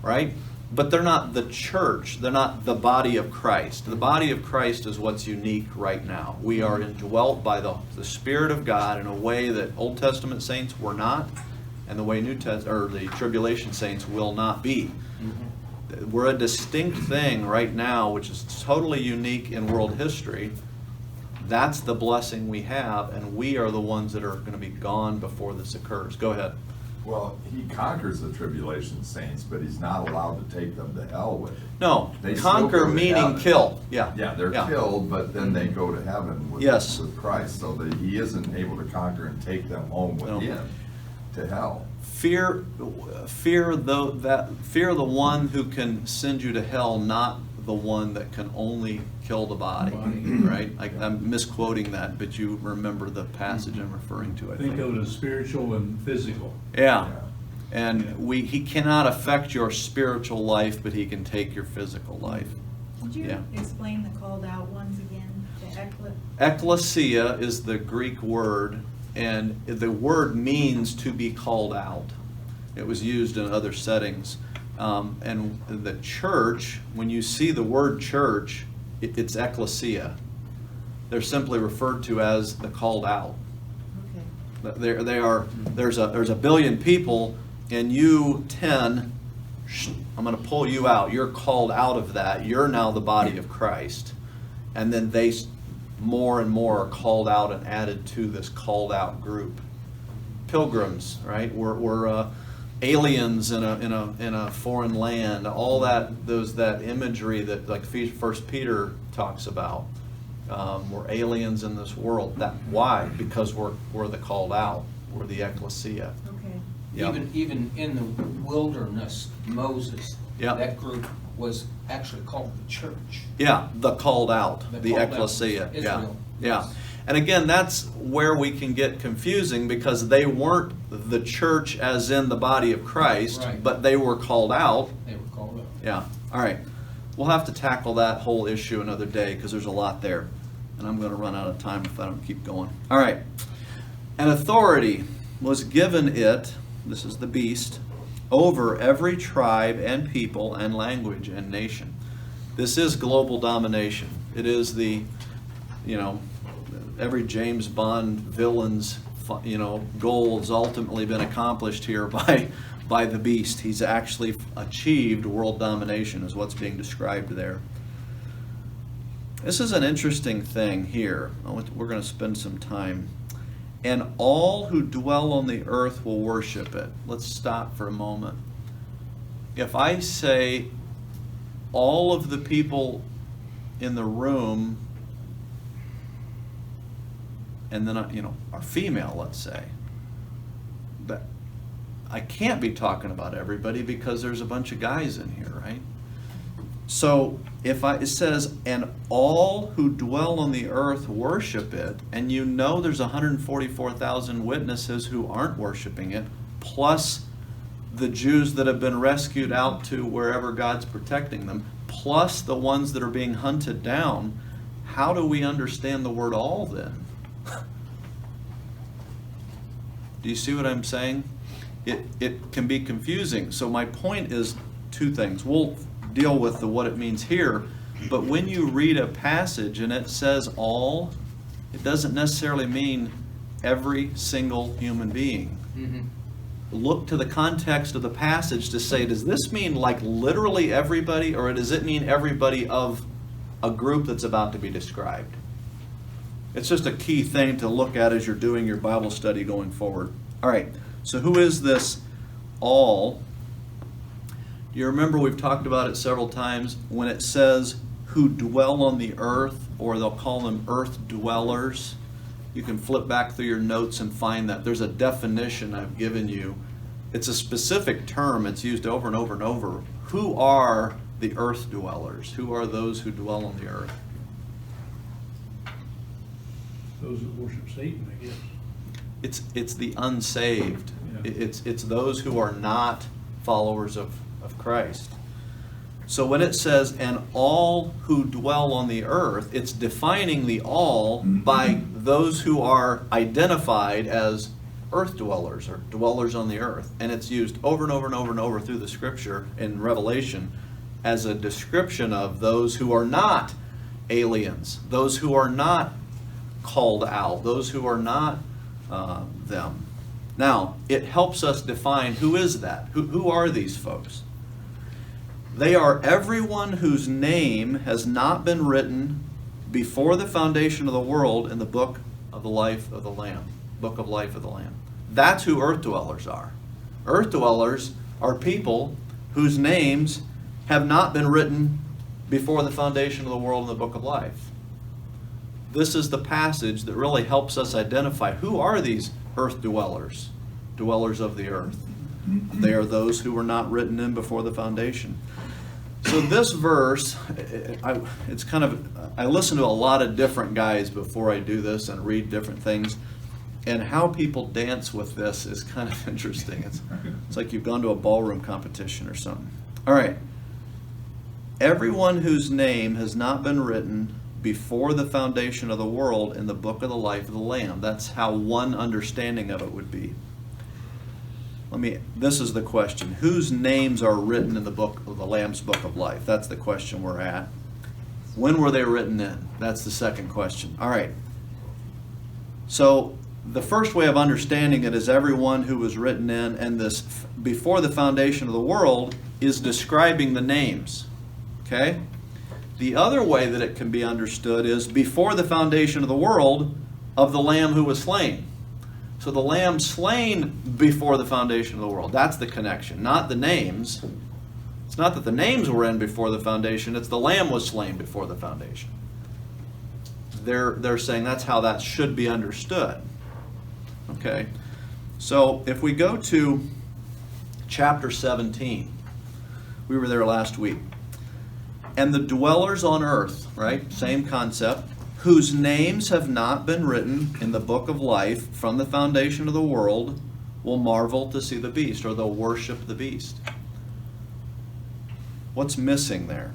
Speaker 1: right? But they're not the church. They're not the body of Christ. The body of Christ is what's unique right now. We are indwelt by the Spirit of God in a way that Old Testament saints were not, and the way the tribulation saints will not be. We're a distinct thing right now, which is totally unique in world history. That's the blessing we have, and we are the ones that are going to be gone before this occurs. Go ahead.
Speaker 2: Well, he conquers the tribulation saints, but he's not allowed to take them to hell with it.
Speaker 1: No,
Speaker 2: They still
Speaker 1: conquer
Speaker 2: go to
Speaker 1: meaning
Speaker 2: heaven.
Speaker 1: kill. Yeah.
Speaker 2: Yeah, they're killed, but then they go to heaven with,
Speaker 1: Yes.
Speaker 2: with Christ, so that he isn't able to conquer and take them home with
Speaker 1: No.
Speaker 2: him to hell.
Speaker 1: Fear the one who can send you to hell, not the one that can only kill the body. Right? I'm misquoting that, but you remember the passage I'm referring to. I
Speaker 5: Think of it as spiritual and physical.
Speaker 1: Yeah. And he cannot affect your spiritual life, but he can take your physical life.
Speaker 7: Could you
Speaker 1: Yeah.
Speaker 7: explain the called out ones again? The
Speaker 1: Ecclesia is the Greek word, and the word means to be called out. It was used in other settings. And the church, when you see the word church, it's ecclesia. They're simply referred to as the called out.
Speaker 7: Okay.
Speaker 1: There's a billion people, and you 10, I'm going to pull you out. You're called out of that. You're now the body of Christ. And then they more and more are called out and added to this called out group. Pilgrims, right? We're aliens in a foreign land. All that imagery that like First Peter talks about. We're aliens in this world. Why? Because we're the called out. We're the ecclesia.
Speaker 7: Okay.
Speaker 1: Yep.
Speaker 3: Even in the wilderness, Moses,
Speaker 1: Yep.
Speaker 3: that group was actually called the church.
Speaker 1: Yeah, the called out, the
Speaker 3: called out
Speaker 1: ecclesia. Yeah,
Speaker 3: Israel.
Speaker 1: yeah. And again, that's where we can get confusing because they weren't the church as in the body of Christ,
Speaker 3: Right.
Speaker 1: but they were called out.
Speaker 3: They were called out.
Speaker 1: Yeah. All right. We'll have to tackle that whole issue another day because there's a lot there. And I'm going to run out of time if I don't keep going. All right. An authority was given it, this is the beast, over every tribe and people and language and nation. This is global domination. It is the, every James Bond villain's, goal has ultimately been accomplished here by the beast. He's actually achieved world domination is what's being described there. This is an interesting thing here. We're going to spend some time. And all who dwell on the earth will worship it. Let's stop for a moment. If I say all of the people in the room, and then are female, let's say, but I can't be talking about everybody because there's a bunch of guys in here, right? So it says, and all who dwell on the earth worship it, and there's 144,000 witnesses who aren't worshiping it, plus the Jews that have been rescued out to wherever God's protecting them, plus the ones that are being hunted down. How do we understand the word all then? Do you see what I'm saying? It can be confusing. So my point is two things. We'll deal with what it means here, but when you read a passage and it says all, it doesn't necessarily mean every single human being.
Speaker 3: Mm-hmm.
Speaker 1: Look to the context of the passage to say, does this mean like literally everybody, or does it mean everybody of a group that's about to be described? It's just a key thing to look at as you're doing your Bible study going forward. All right, so who is this all? You remember we've talked about it several times when it says who dwell on the earth, or they'll call them earth dwellers. You can flip back through your notes and find that. There's a definition I've given you. It's a specific term. It's used over and over and over. Who are the earth dwellers? Who are those who dwell on the earth?
Speaker 5: Those that worship Satan, I guess.
Speaker 1: It's the unsaved.
Speaker 5: Yeah.
Speaker 1: It's those who are not followers of Christ. So when it says, and all who dwell on the earth, it's defining the all by those who are identified as earth dwellers or dwellers on the earth. And it's used over and over and over and over through the scripture in Revelation as a description of those who are not aliens, those who are not called out, those who are not them. Now, it helps us define who is that? Who are these folks? They are everyone whose name has not been written before the foundation of the world in the book of the life of the Lamb. Book of life of the Lamb. That's who earth dwellers are. Earth dwellers are people whose names have not been written before the foundation of the world in the book of life. This is the passage that really helps us identify who are these earth dwellers, dwellers of the earth. They are those who were not written in before the foundation. So this verse, I listen to a lot of different guys before I do this and read different things, and how people dance with this is kind of interesting. It's like you've gone to a ballroom competition or something. All right. Everyone whose name has not been written before the foundation of the world in the book of the life of the Lamb. That's how one understanding of it would be. This is the question. Whose names are written in the book of the Lamb's Book of Life? That's the question we're at. When were they written in? That's the second question. All right. So the first way of understanding it is everyone who was written in, and this before the foundation of the world is describing the names. Okay? The other way that it can be understood is before the foundation of the world of the Lamb who was slain. So the Lamb slain before the foundation of the world. That's the connection, not the names. It's not that the names were in before the foundation, it's the Lamb was slain before the foundation. They're saying that's how that should be understood. Okay? So if we go to chapter 17, we were there last week. And the dwellers on earth, right? Same concept. Whose names have not been written in the book of life from the foundation of the world will marvel to see the beast, or they'll worship the beast. What's missing there?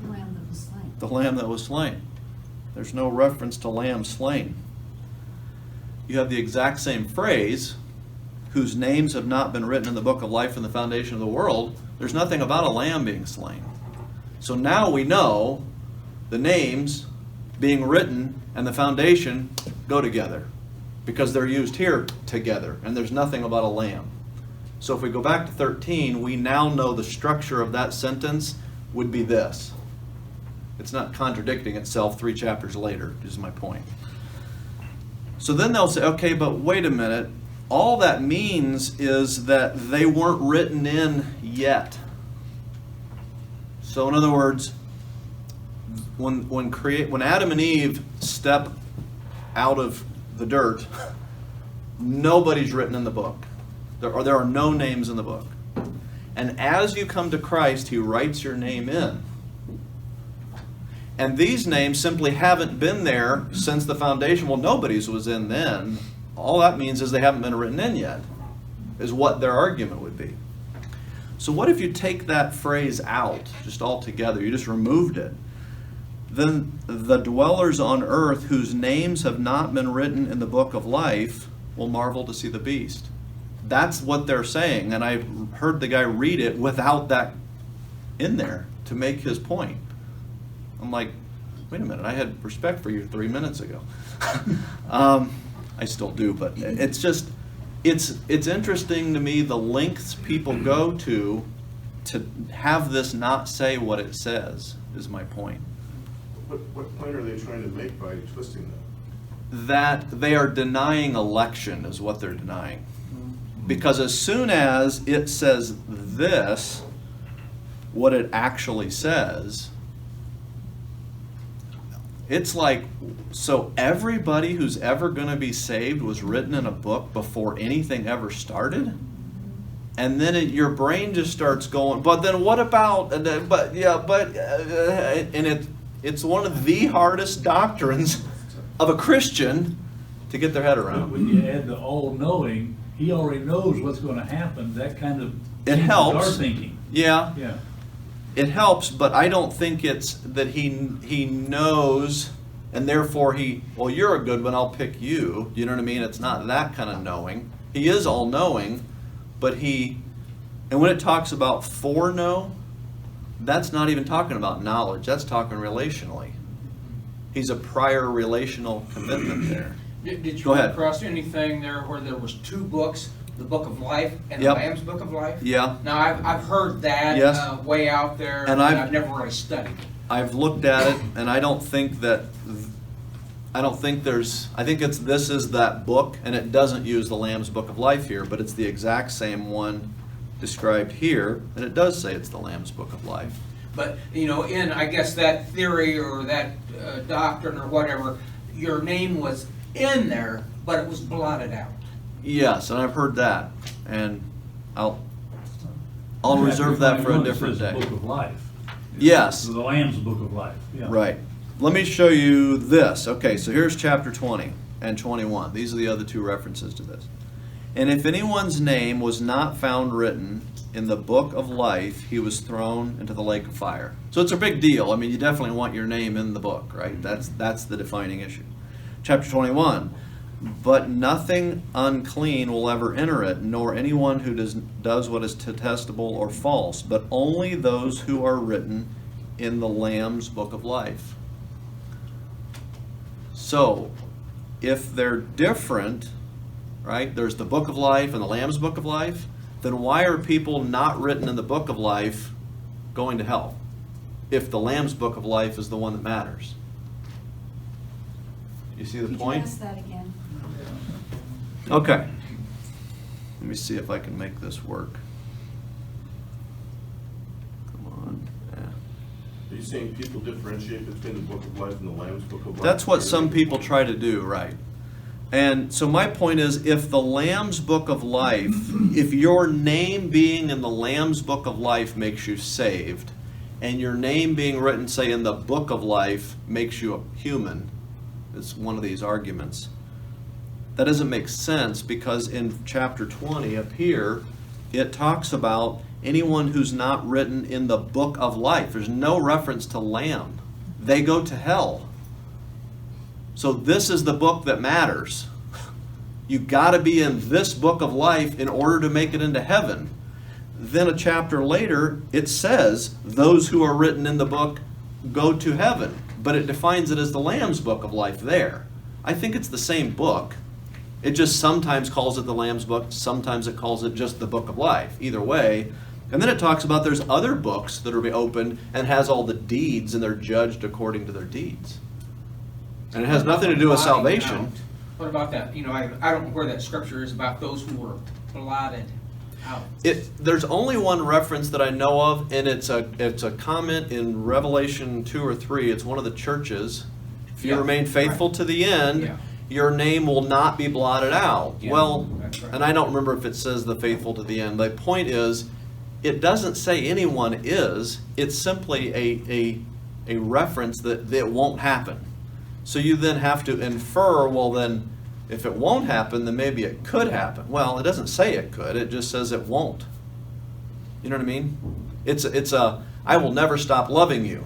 Speaker 7: The lamb that was slain.
Speaker 1: The lamb that was slain. There's no reference to lamb slain. You have the exact same phrase, whose names have not been written in the book of life from the foundation of the world. There's nothing about a lamb being slain. So now we know the names being written and the foundation go together because they're used here together, and there's nothing about a lamb. So if we go back to 13, we now know the structure of that sentence would be this. It's not contradicting itself 3 chapters later, is my point. So then they'll say, okay, but wait a minute. All that means is that they weren't written in yet. So in other words, when Adam and Eve step out of the dirt, nobody's written in the book. There are no names in the book. And as you come to Christ, He writes your name in. And these names simply haven't been there since the foundation. Well, nobody's was in then. All that means is they haven't been written in yet, is what their argument would be. So what if you take that phrase out, just altogether, you just removed it? Then the dwellers on earth whose names have not been written in the book of life will marvel to see the beast. That's what they're saying, and I heard the guy read it without that in there to make his point. I'm like, wait a minute, I had respect for you 3 minutes ago. I still do, but it's just, it's interesting to me the lengths people go to have this not say what it says, is my point.
Speaker 6: What point are they trying to make by twisting that?
Speaker 1: That they are denying election is what they're denying. Because as soon as it says this, what it actually says, it's like, so everybody who's ever going to be saved was written in a book before anything ever started? And then your brain just starts going, but then what about, and it's one of the hardest doctrines of a Christian to get their head around.
Speaker 5: When you add the all-knowing, He already knows what's going to happen. That kind of
Speaker 1: It helps.
Speaker 5: our thinking.
Speaker 1: Yeah.
Speaker 5: Yeah.
Speaker 1: It helps, but I don't think it's that he knows, and therefore well, you're a good one, I'll pick you. You know what I mean? It's not that kind of knowing. He is all-knowing, but and when it talks about foreknow, that's not even talking about knowledge. That's talking relationally. He's a prior relational commitment there.
Speaker 3: Did you
Speaker 1: Go
Speaker 3: come
Speaker 1: ahead.
Speaker 3: across anything there where there was 2 books, the Book of Life and
Speaker 1: Yep.
Speaker 3: the Lamb's Book of Life?
Speaker 1: Yeah.
Speaker 3: Now, I've heard that
Speaker 1: Yes.
Speaker 3: way out there,
Speaker 1: And
Speaker 3: but
Speaker 1: I've-
Speaker 3: I've never really studied it.
Speaker 1: I've looked at it, and I think this is that book, and it doesn't use the Lamb's Book of Life here, but it's the exact same one described here, and it does say it's the Lamb's Book of Life.
Speaker 3: But, in, I guess, that theory or that doctrine or whatever, your name was in there, but it was blotted out.
Speaker 1: Yes, and I've heard that, and I'll
Speaker 5: Chapter
Speaker 1: reserve that for a
Speaker 5: 21
Speaker 1: different
Speaker 5: says
Speaker 1: day.
Speaker 5: Book of Life.
Speaker 1: Yes.
Speaker 5: The Lamb's Book of Life. Yeah.
Speaker 1: Right. Let me show you this. Okay, so here's chapter 20 and 21. These are the other 2 references to this. And if anyone's name was not found written in the book of life, he was thrown into the lake of fire. So it's a big deal. I mean, you definitely want your name in the book, right? That's the defining issue. Chapter 21. But nothing unclean will ever enter it, nor anyone who does what is detestable or false, but only those who are written in the Lamb's book of life. So, if they're different, right, there's the book of life and the Lamb's book of life, then why are people not written in the book of life going to hell? If the Lamb's book of life is the one that matters. You see the
Speaker 7: Could you
Speaker 1: point?
Speaker 7: ask that again?
Speaker 1: Okay. Let me see if I can make this work. Come on. Yeah.
Speaker 6: Are you saying people differentiate between the book of life and the Lamb's book of life?
Speaker 1: That's what some people try to do, right? And so my point is, if the Lamb's book of life, if your name being in the Lamb's book of life makes you saved, and your name being written, say, in the book of life makes you a human, it's one of these arguments. That doesn't make sense, because in chapter 20 up here, it talks about anyone who's not written in the book of life. There's no reference to Lamb. They go to hell. So this is the book that matters. You got to be in this book of life in order to make it into heaven. Then a chapter later, it says those who are written in the book go to heaven, but it defines it as the Lamb's book of life there. I think it's the same book. It just sometimes calls it the Lamb's book, sometimes it calls it just the book of life. Either way. And then it talks about there's other books that are be opened and has all the deeds, and they're judged according to their deeds. And it has nothing to do with salvation.
Speaker 3: What about that? You know, I don't know where that scripture is about those who were blotted out.
Speaker 1: There's only one reference that I know of, and it's a comment in Revelation 2 or 3. It's one of the churches. If you
Speaker 3: Yeah,
Speaker 1: remain faithful
Speaker 3: right.
Speaker 1: to the end,
Speaker 3: Yeah.
Speaker 1: your name will not be blotted out.
Speaker 3: Yeah,
Speaker 1: Well,
Speaker 3: that's right.
Speaker 1: and I don't remember if it says the faithful to the end. My point is, it doesn't say anyone is. It's simply a reference that it won't happen. So you then have to infer, well then, if it won't happen, then maybe it could happen. Well, it doesn't say it could, it just says it won't. You know what I mean? It's a, I will never stop loving you.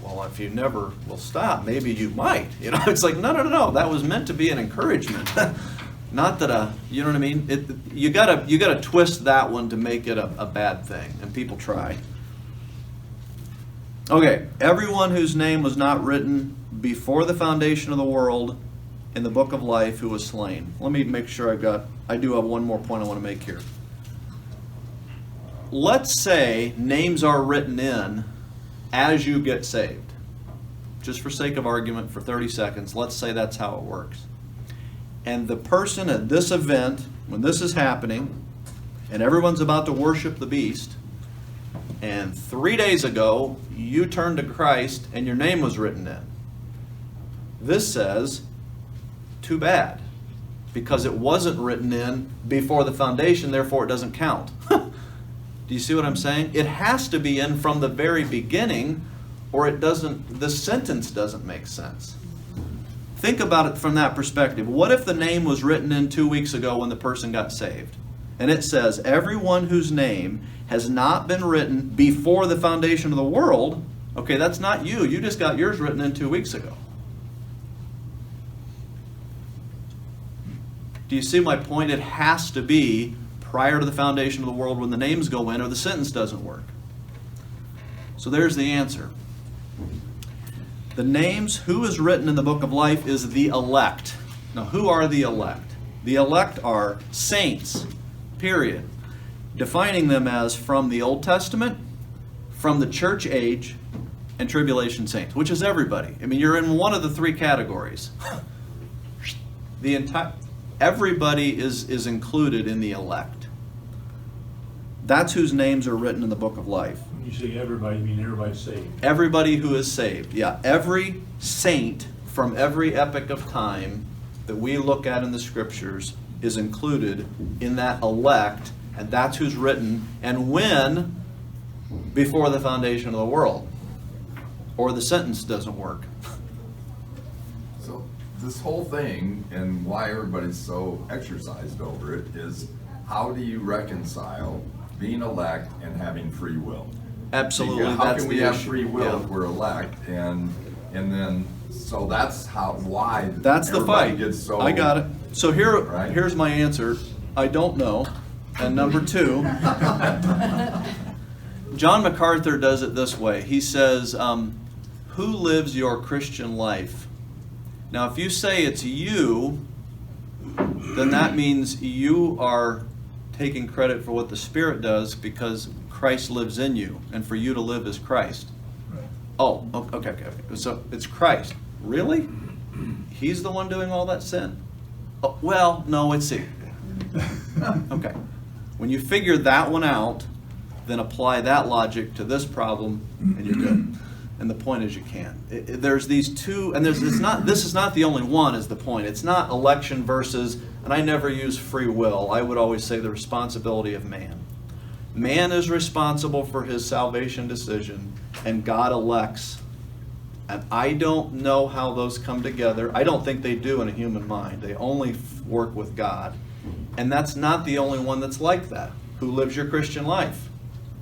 Speaker 1: Well, if you never will stop, maybe you might. You know, it's like, no, that was meant to be an encouragement. Not that you know what I mean? You gotta twist that one to make it a bad thing, and people try. Okay, everyone whose name was not written before the foundation of the world in the book of life who was slain. Let me make sure I do have one more point I want to make here. Let's say names are written in as you get saved. Just for sake of argument, for 30 seconds, let's say that's how it works. And the person at this event, when this is happening, and everyone's about to worship the beast, and 3 days ago, you turned to Christ and your name was written in. This says, too bad, because it wasn't written in before the foundation, therefore it doesn't count. Do you see what I'm saying? It has to be in from the very beginning, or it doesn't, the sentence doesn't make sense. Think about it from that perspective. What if the name was written in 2 weeks ago when the person got saved? And it says, everyone whose name has not been written before the foundation of the world. Okay, that's not you. You just got yours written in 2 weeks ago. Do you see my point? It has to be prior to the foundation of the world when the names go in, or the sentence doesn't work. So there's the answer. The names, who is written in the book of life, is the elect. Now, who are the elect? The elect are saints, period. Defining them as from the Old Testament, from the church age, and tribulation saints, which is everybody. I mean, you're in one of the three categories. Everybody is included in the elect. That's whose names are written in the book of life.
Speaker 5: When you say everybody, you mean everybody's saved.
Speaker 1: Everybody who is saved. Yeah, every saint from every epoch of time that we look at in the scriptures is included in that elect, and that's who's written, and when? Before the foundation of the world. Or the sentence doesn't work.
Speaker 2: So this whole thing, and why everybody's so exercised over it, is how do you reconcile being elect and having free will?
Speaker 1: Absolutely,
Speaker 2: How
Speaker 1: that's
Speaker 2: can we
Speaker 1: the
Speaker 2: have
Speaker 1: issue.
Speaker 2: free will
Speaker 1: Yeah.
Speaker 2: if we're elect, and then So that's why.
Speaker 1: That's the
Speaker 2: everybody
Speaker 1: fight.
Speaker 2: gets so.
Speaker 1: I got it. So
Speaker 2: Right.
Speaker 1: here's my answer. I don't know. And number two, John MacArthur does it this way. He says, who lives your Christian life? Now, if you say it's you, then that means you are taking credit for what the Spirit does because Christ lives in you, and for you to live as Christ. Oh, okay. So it's Christ. Really? He's the one doing all that sin? Oh, well, no, it's he. Okay. When you figure that one out, then apply that logic to this problem, and you're good. And the point is you can. There's these two, and this is not the only one is the point. It's not election versus, and I never use free will. I would always say the responsibility of man. Man is responsible for his salvation decision, and God elects. And I don't know how those come together. I don't think they do in a human mind. They only work with God. And that's not the only one that's like that. Who lives your Christian life?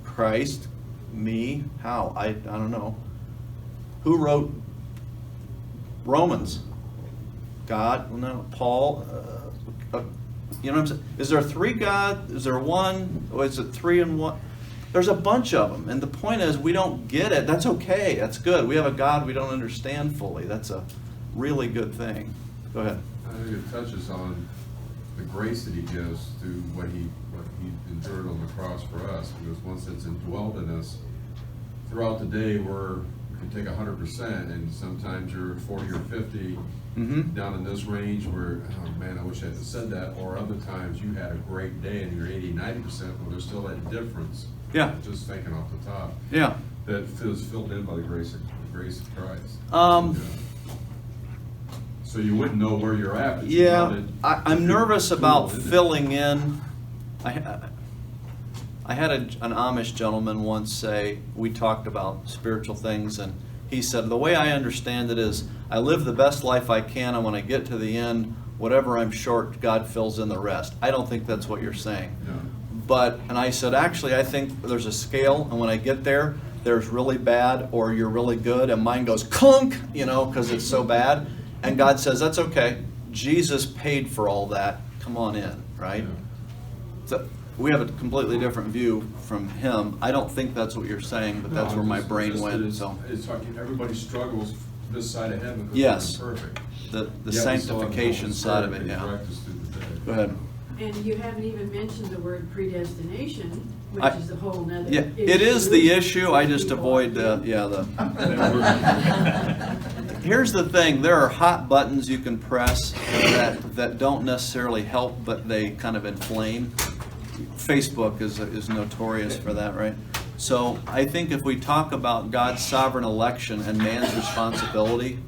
Speaker 1: Christ, me, how? I don't know. Who wrote Romans? God? Well, no. Paul? You know what I'm saying? Is there three God? Is there one? Or is it three and one? There's a bunch of them. And the point is, we don't get it. That's okay. That's good. We have a God we don't understand fully. That's a really good thing. Go ahead.
Speaker 8: I think it touches on the grace that he gives through what he endured on the cross for us. Because once it's indwelled in us, throughout the day you can take 100%, and sometimes you're 40 or 50 down in this range where, oh man, I wish I had said that. Or other times you had a great day and you're 80, 90%, but there's still that difference.
Speaker 1: Yeah.
Speaker 8: Just thinking off the top.
Speaker 1: Yeah.
Speaker 8: That is filled in by the grace of Christ. So you wouldn't know where you're at. But you know that
Speaker 1: I'm nervous about
Speaker 8: isn't it?
Speaker 1: filling in. I had an Amish gentleman once say, we talked about spiritual things, and he said, the way I understand it is, I live the best life I can, and when I get to the end, whatever I'm short, God fills in the rest. I don't think that's what you're saying.
Speaker 8: No.
Speaker 1: And I said, actually, I think there's a scale, and when I get there, there's really bad, or you're really good, and mine goes clunk, because it's so bad. And God says, that's okay. Jesus paid for all that. Come on in, right?
Speaker 8: Yeah.
Speaker 1: So we have a completely different view from him. I don't think that's what you're saying, but that's
Speaker 8: No,
Speaker 1: where my
Speaker 8: just-
Speaker 1: brain
Speaker 8: just that
Speaker 1: went.
Speaker 8: It's,
Speaker 1: So
Speaker 8: it's talking, everybody struggles this side of heaven because
Speaker 1: Yes.
Speaker 8: they're perfect.
Speaker 1: the
Speaker 8: Yet we still have the
Speaker 1: sanctification
Speaker 8: Holy
Speaker 1: side of
Speaker 8: Spirit
Speaker 1: it,
Speaker 8: that
Speaker 1: yeah.
Speaker 8: directs us through the day.
Speaker 1: Go ahead.
Speaker 9: And you haven't even mentioned the word predestination, which
Speaker 1: I-
Speaker 9: is a whole nother
Speaker 1: Yeah,
Speaker 9: issue.
Speaker 1: it is the issue. I just
Speaker 9: People
Speaker 1: avoid Here's the thing. There are hot buttons you can press that don't necessarily help, but they kind of inflame. Facebook is notorious for that, right? So I think if we talk about God's sovereign election and man's responsibility,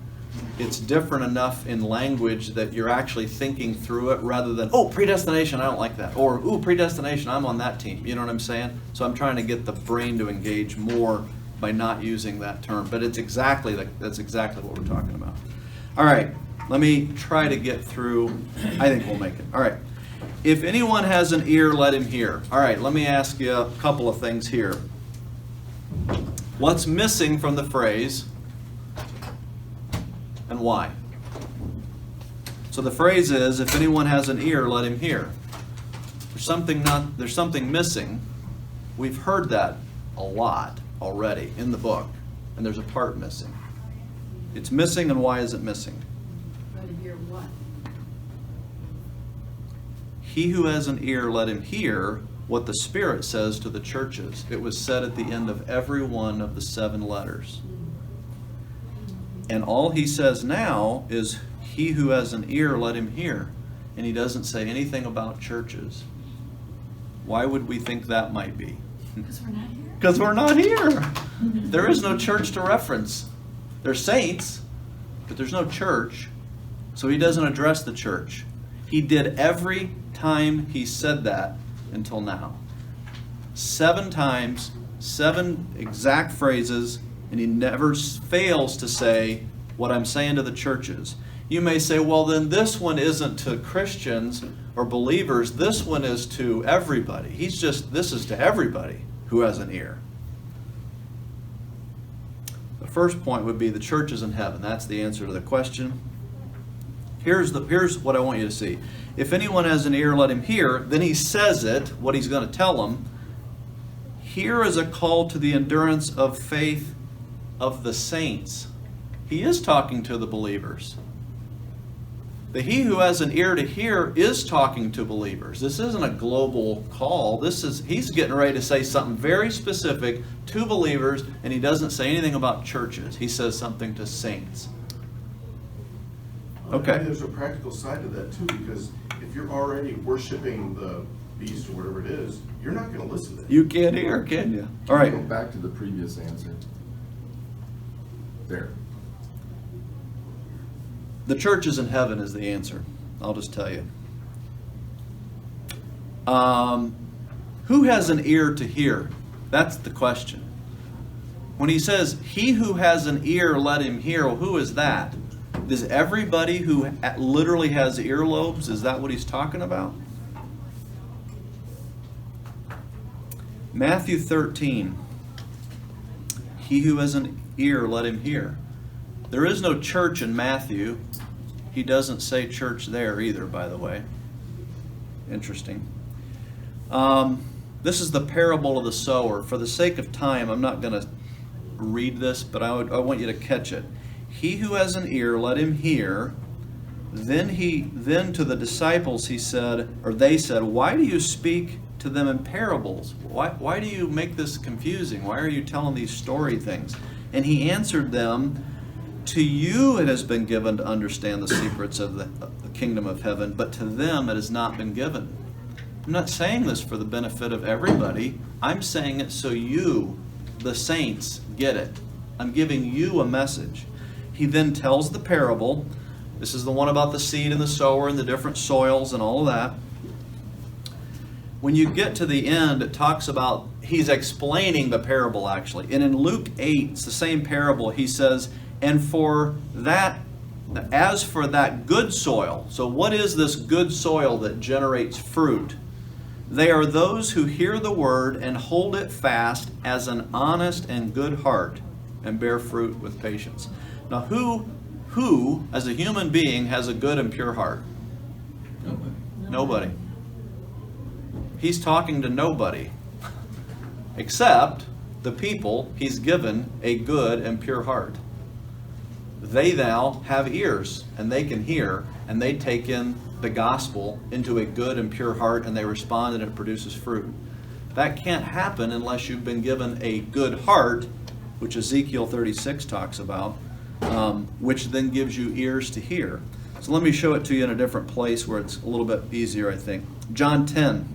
Speaker 1: it's different enough in language that you're actually thinking through it rather than, oh, predestination, I don't like that. Or, ooh, predestination, I'm on that team. You know what I'm saying? So I'm trying to get the brain to engage more by not using that term. But that's exactly what we're talking about. All right, let me try to get through. I think we'll make it. All right. If anyone has an ear, let him hear. All right, let me ask you a couple of things here. What's missing from the phrase, and why? So the phrase is, if anyone has an ear, let him hear. There's something missing. We've heard that a lot already in the book, and there's a part missing. It's missing, and why is it missing?
Speaker 9: Let him hear what?
Speaker 1: He who has an ear, let him hear what the Spirit says to the churches. It was said at the end of every one of the 7 letters. And all he says now is, he who has an ear, let him hear. And he doesn't say anything about churches. Why would we think that might be?
Speaker 7: Because we're not here.
Speaker 1: Because we're not here. There is no church to reference. There's saints, but there's no church. So he doesn't address the church. He did every time he said that until now. 7 times, 7 exact phrases, and he never fails to say what I'm saying to the churches. You may say, well, then this one isn't to Christians or believers. This one is to everybody. This is to everybody who has an ear. The first point would be the church is in heaven. That's the answer to the question. Here's what I want you to see. If anyone has an ear, let him hear. Then he says it, what he's going to tell them. Here is a call to the endurance of faith of the saints. He is talking to the believers. The he who has an ear to hear is talking to believers. This isn't a global call. He's getting ready to say something very specific to believers, and he doesn't say anything about churches. He says something to saints. Okay.
Speaker 6: And there's a practical side to that too, because if you're already worshiping the beast or whatever it is, you're not going to listen to it.
Speaker 1: You can't hear, can you? All right.
Speaker 2: Go back to the previous answer. There.
Speaker 1: The church is in heaven is the answer. I'll just tell you. Who has an ear to hear? That's the question. When he says, he who has an ear, let him hear, well, who is that? Is everybody who literally has earlobes? Is that what he's talking about? Matthew 13. He who has an ear, let him hear. There is no church in Matthew. He doesn't say church there either, by the way. Interesting. This is the parable of the sower. For the sake of time, I'm not going to read this, but I want you to catch it. He who has an ear, let him hear. Then to the disciples he said, or they said, why do you speak to them in parables? Why do you make this confusing? Why are you telling these story things? And he answered them, to you it has been given to understand the secrets of the kingdom of heaven, but to them it has not been given. I'm not saying this for the benefit of everybody. I'm saying it so you, the saints, get it. I'm giving you a message. He then tells the parable. This is the one about the seed and the sower and the different soils and all of that. When you get to the end, it talks about, he's explaining the parable actually. And in Luke 8, it's the same parable. He says, and for that, as for that good soil. So what is this good soil that generates fruit? They are those who hear the word and hold it fast as an honest and good heart and bear fruit with patience. Now who as a human being has a good and pure heart? Nobody. He's talking to nobody except the people he's given a good and pure heart. They now have ears and they can hear, and they take in the gospel into a good and pure heart, and they respond and it produces fruit. That can't happen unless you've been given a good heart, which Ezekiel 36 talks about, which then gives you ears to hear. So let me show it to you in a different place where it's a little bit easier, I think. John 10.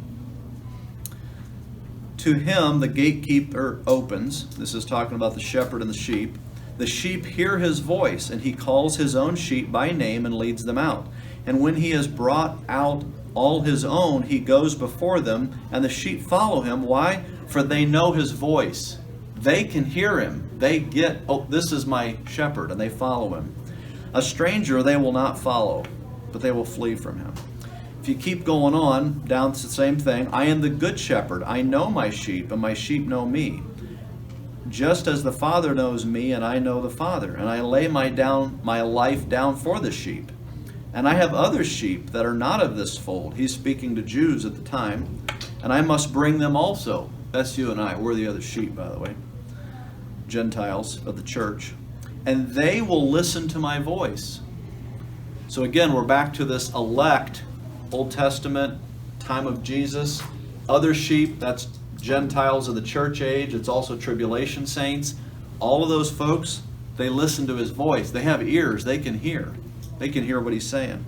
Speaker 1: To him the gatekeeper opens. This is talking about the shepherd and the sheep. The sheep hear his voice, and he calls his own sheep by name and leads them out. And when he has brought out all his own, he goes before them, and the sheep follow him. Why? For they know his voice. They can hear him. They get, oh, this is my shepherd, and they follow him. A stranger they will not follow, but they will flee from him. If you keep going on, down to the same thing. I am the good shepherd. I know my sheep, and my sheep know me. Just as the Father knows me, and I know the Father, and I lay my life down for the sheep. And I have other sheep that are not of this fold. He's speaking to Jews at the time. And I must bring them also. That's you and I. We're the other sheep, by the way. Gentiles of the church. And they will listen to my voice. So again, we're back to this elect, Old Testament, time of Jesus. Other sheep, that's Gentiles of the church age. It's also Tribulation Saints. All of those folks, they listen to his voice. They have ears. They can hear. They can hear what he's saying.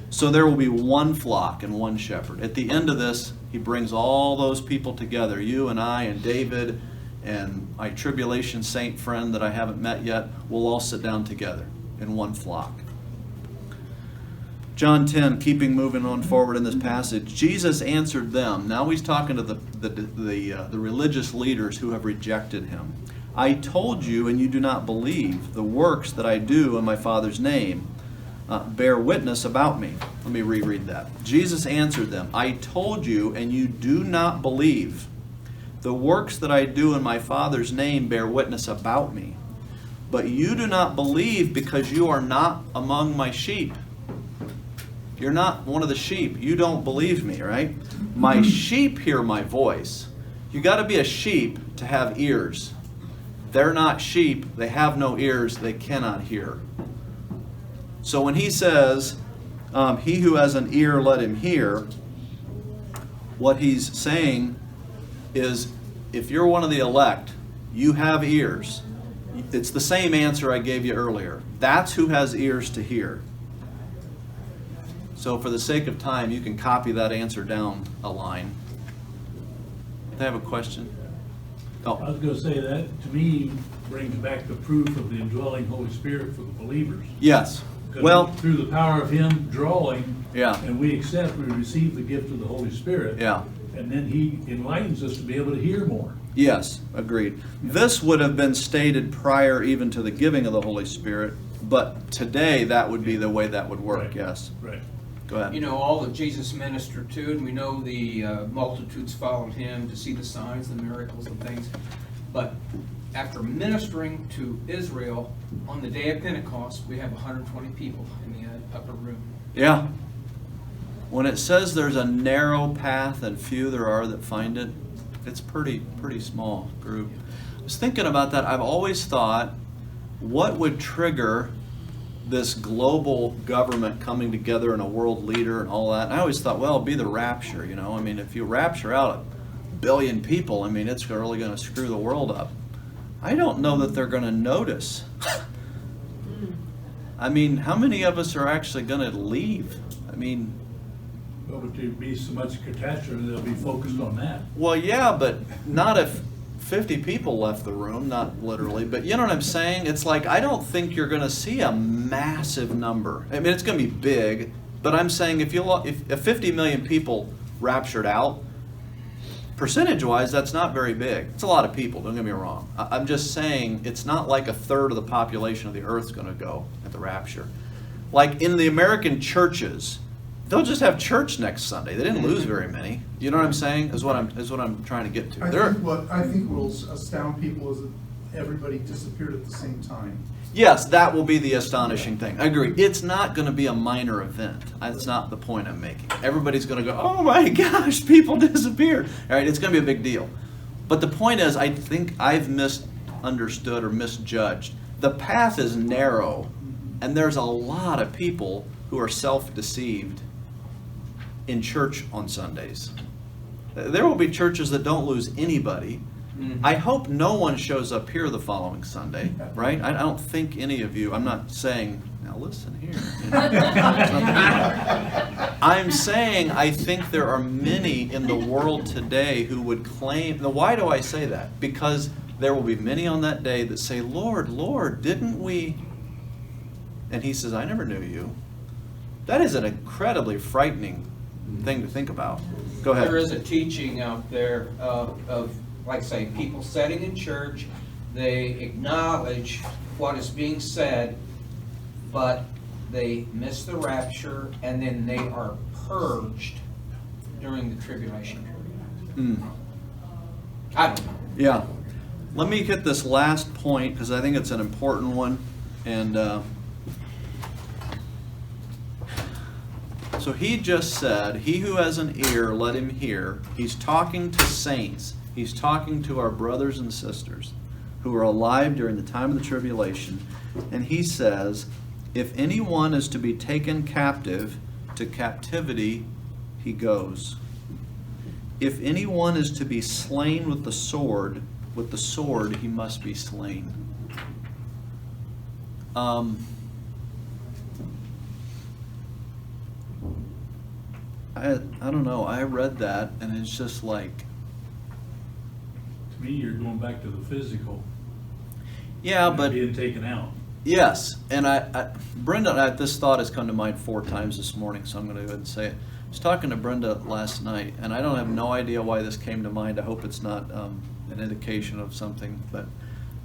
Speaker 1: So there will be one flock and one shepherd. At the end of this, he brings all those people together. You and I and David and my tribulation saint friend that I haven't met yet. We'll all sit down together in one flock. John 10, moving on forward in this passage. Jesus answered them. Now he's talking to the religious leaders who have rejected him. I told you, and you do not believe. The works that I do in my Father's name bear witness about me. Let me reread that. Jesus answered them. I told you, and you do not believe. The works that I do in my Father's name bear witness about me. But you do not believe because you are not among my sheep. You're not one of the sheep. You don't believe me, right? My sheep hear my voice. You got to be a sheep to have ears. They're not sheep. They have no ears. They cannot hear. So when he says, he who has an ear, let him hear, what he's saying is, if you're one of the elect, you have ears. It's the same answer I gave you earlier. That's who has ears to hear. So for the sake of time, you can copy that answer down a line. Do I have a question?
Speaker 5: I was going to say that, to me, brings back the proof of the indwelling Holy Spirit for the believers.
Speaker 1: Yes.
Speaker 5: 'Cause
Speaker 1: Well,
Speaker 5: through the power of Him drawing,
Speaker 1: yeah.
Speaker 5: and we accept, we receive the gift of the Holy Spirit.
Speaker 1: Yeah.
Speaker 5: And then He enlightens us to be able to hear more.
Speaker 1: Yes, agreed. This would have been stated prior even to the giving of the Holy Spirit, but today that would be the way that would work,
Speaker 5: Right.
Speaker 1: yes.
Speaker 5: Right.
Speaker 1: Go ahead.
Speaker 3: You know, all that Jesus ministered to, and we know the multitudes followed him to see the signs, the miracles and things. But after ministering to Israel on the day of Pentecost, we have 120 people in the upper room.
Speaker 1: Yeah. When it says there's a narrow path and few there are that find it, it's pretty small group. I was thinking about that. I've always thought, what would trigger this global government coming together and a world leader and all that? And I always thought, well, it'd be the rapture, you know. I mean, if you rapture out 1 billion people, I mean, it's really going to screw the world up. I don't know that they're going to notice. I mean, how many of us are actually going to leave? I mean,
Speaker 5: Well, but there'd be so much catastrophe, they'll be focused on that.
Speaker 1: well, yeah, but not if 50 people left the room, not literally, but you know what I'm saying? It's like, I don't think you're going to see a massive number. I mean, it's going to be big, but I'm saying if 50 million people raptured out, percentage-wise, that's not very big. It's a lot of people, don't get me wrong. I'm just saying it's not like 1/3 of the population of the earth's going to go at the rapture. Like in the American churches, they'll just have church next Sunday. They didn't lose very many. You know what I'm saying? Is what I'm trying to get to.
Speaker 4: I think will astound people is that everybody disappeared at the same time.
Speaker 1: Yes, that will be the astonishing thing. I agree. It's not going to be a minor event. That's not the point I'm making. Everybody's going to go, oh my gosh, people disappeared. All right, it's going to be a big deal. But the point is, I think I've misunderstood or misjudged. The path is narrow, and there's a lot of people who are self-deceived in church on Sundays. There will be churches that don't lose anybody. I hope no one shows up here the following Sunday, right? I don't think any of you, I'm not saying, now listen here. I'm saying I think there are many in the world today who would claim, now why do I say that? Because there will be many on that day that say, Lord, Lord, didn't we? And he says, I never knew you. That is an incredibly frightening thing to think about. Go ahead.
Speaker 3: There is a teaching out there of, like say, people sitting in church, they acknowledge what is being said, but they miss the rapture, and then they are purged during the tribulation period. I don't know.
Speaker 1: Yeah. Let me hit this last point because I think it's an important one. And so he just said, he who has an ear, let him hear. He's talking to saints. He's talking to our brothers and sisters who are alive during the time of the tribulation. And he says, if anyone is to be taken captive, to captivity he goes. If anyone is to be slain with the sword he must be slain. I don't know. I read that and it's just like,
Speaker 5: To me, you're going back to the physical.
Speaker 1: yeah, but
Speaker 5: Being taken out.
Speaker 1: yes. And Brenda, this thought has come to mind 4 times this morning, so I'm going to go ahead and say it. I was talking to Brenda last night, and I don't have no idea why this came to mind. I hope it's not an indication of something. But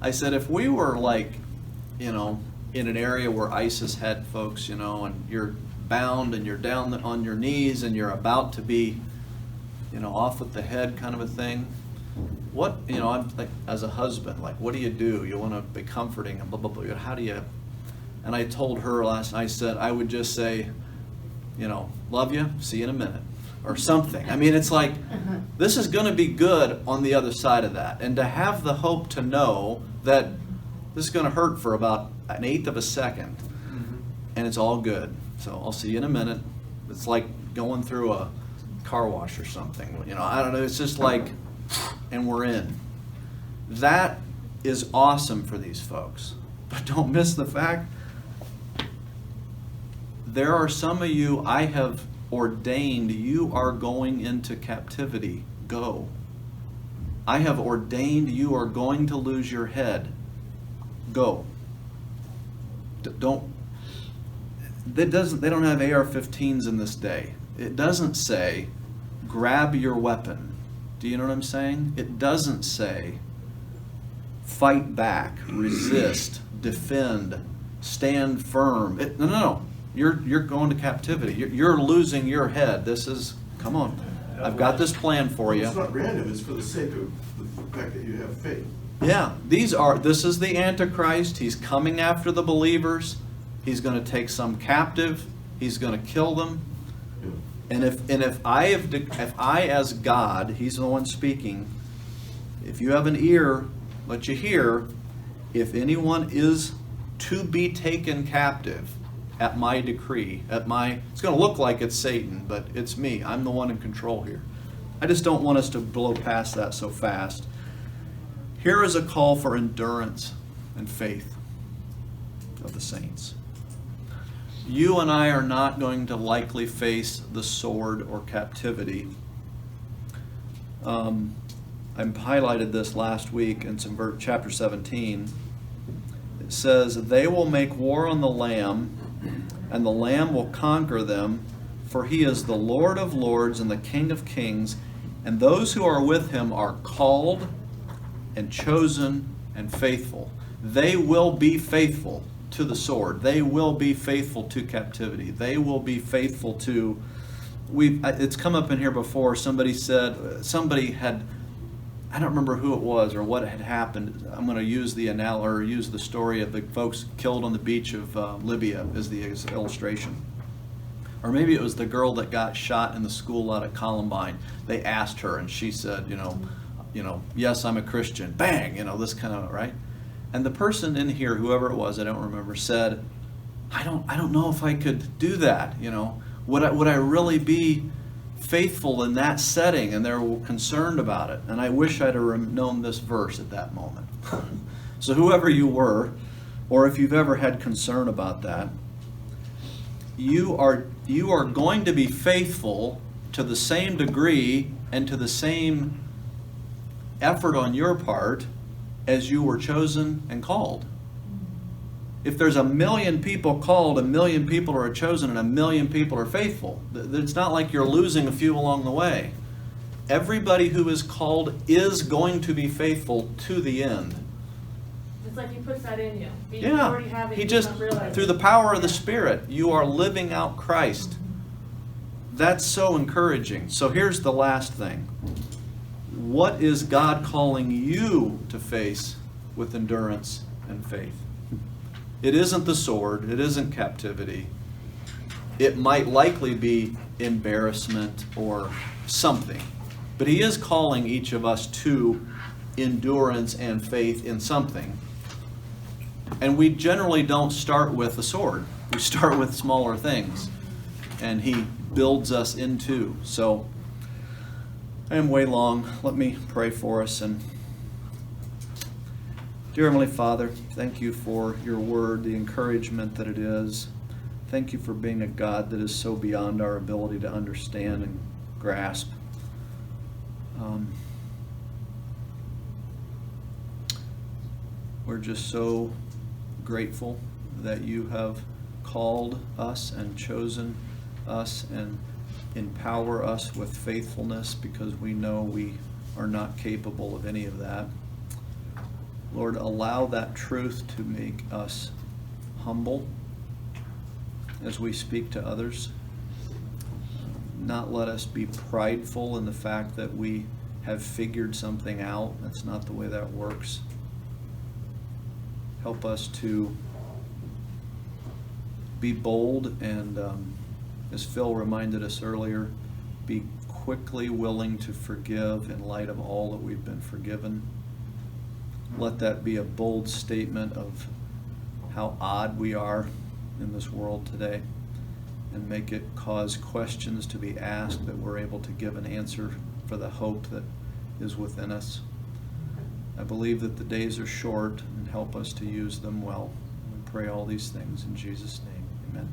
Speaker 1: I said, if we were like, in an area where ISIS had folks, and you're bound and you're down on your knees and you're about to be, off with the head kind of a thing, what, I'm like, as a husband, like, what do? You want to be comforting and blah, blah, blah. How do you? And I told her last night, I said, I would just say, love you, see you in a minute, or something. I mean, it's like, this is going to be good on the other side of that. And to have the hope to know that this is going to hurt for about 1/8 of a second, and it's all good. So I'll see you in a minute. It's like going through a car wash or something. I don't know. It's just like, and we're in. That is awesome for these folks. But don't miss the fact, there are some of you I have ordained, you are going into captivity. Go. I have ordained you are going to lose your head. Go. They don't have AR-15s in this day. It doesn't say, grab your weapon. Do you know what I'm saying? It doesn't say, fight back, resist, defend, stand firm. No. You're going to captivity. You're losing your head. Come on. I've got this plan for you.
Speaker 6: It's not random, it's for the sake of the fact that you have faith.
Speaker 1: Yeah, this is the Antichrist. He's coming after the believers. He's going to take some captive. He's going to kill them. And if I as God, He's the one speaking, if you have an ear, let you hear, if anyone is to be taken captive at my decree, it's going to look like it's Satan, but it's me. I'm the one in control here. I just don't want us to blow past that so fast. Here is a call for endurance and faith of the saints. You and I are not going to likely face the sword or captivity. I highlighted this last week in chapter 17. It says, they will make war on the Lamb, and the Lamb will conquer them, for He is the Lord of lords and the King of kings, and those who are with Him are called and chosen and faithful. They will be faithful to the sword. They will be faithful to captivity. They will be faithful to, it's come up in here before, somebody had, I don't remember who it was or what had happened. I'm going to use the story of the folks killed on the beach of Libya as the illustration. Or maybe it was the girl that got shot in the school out at Columbine. They asked her and she said, yes, I'm a Christian. Bang, this kind of, right? And the person in here, whoever it was, I don't remember, said, I don't know if I could do that. Would I really be faithful in that setting? And they're concerned about it. And I wish I'd have known this verse at that moment. So whoever you were, or if you've ever had concern about that, you are going to be faithful to the same degree and to the same effort on your part as you were chosen and called. If there's 1 million people called, 1 million people are chosen, and 1 million people are faithful. It's not like you're losing a few along the way. Everybody who is called is going to be faithful to the end.
Speaker 9: It's like He puts that in you. You
Speaker 1: Yeah,
Speaker 9: already have it,
Speaker 1: He
Speaker 9: you
Speaker 1: just,
Speaker 9: don't realize
Speaker 1: through
Speaker 9: it.
Speaker 1: the power of the Spirit, you are living out Christ. That's so encouraging. So here's the last thing. What is God calling you to face with endurance and faith? It isn't the sword. It isn't captivity. It might likely be embarrassment or something. But He is calling each of us to endurance and faith in something. And we generally don't start with the sword. We start with smaller things. And He builds us into. So I am way long. Let me pray for us. And dear Heavenly Father, thank You for Your word, the encouragement that it is. Thank You for being a God that is so beyond our ability to understand and grasp. We're just so grateful that You have called us and chosen us and empower us with faithfulness, because we know we are not capable of any of that. Lord, allow that truth to make us humble as we speak to others. Not let us be prideful in the fact that we have figured something out. That's not the way that works. Help us to be bold and, as Phil reminded us earlier, be quickly willing to forgive in light of all that we've been forgiven. Let that be a bold statement of how odd we are in this world today, and make it cause questions to be asked that we're able to give an answer for the hope that is within us. I believe that the days are short, and help us to use them well. We pray all these things in Jesus' name. Amen.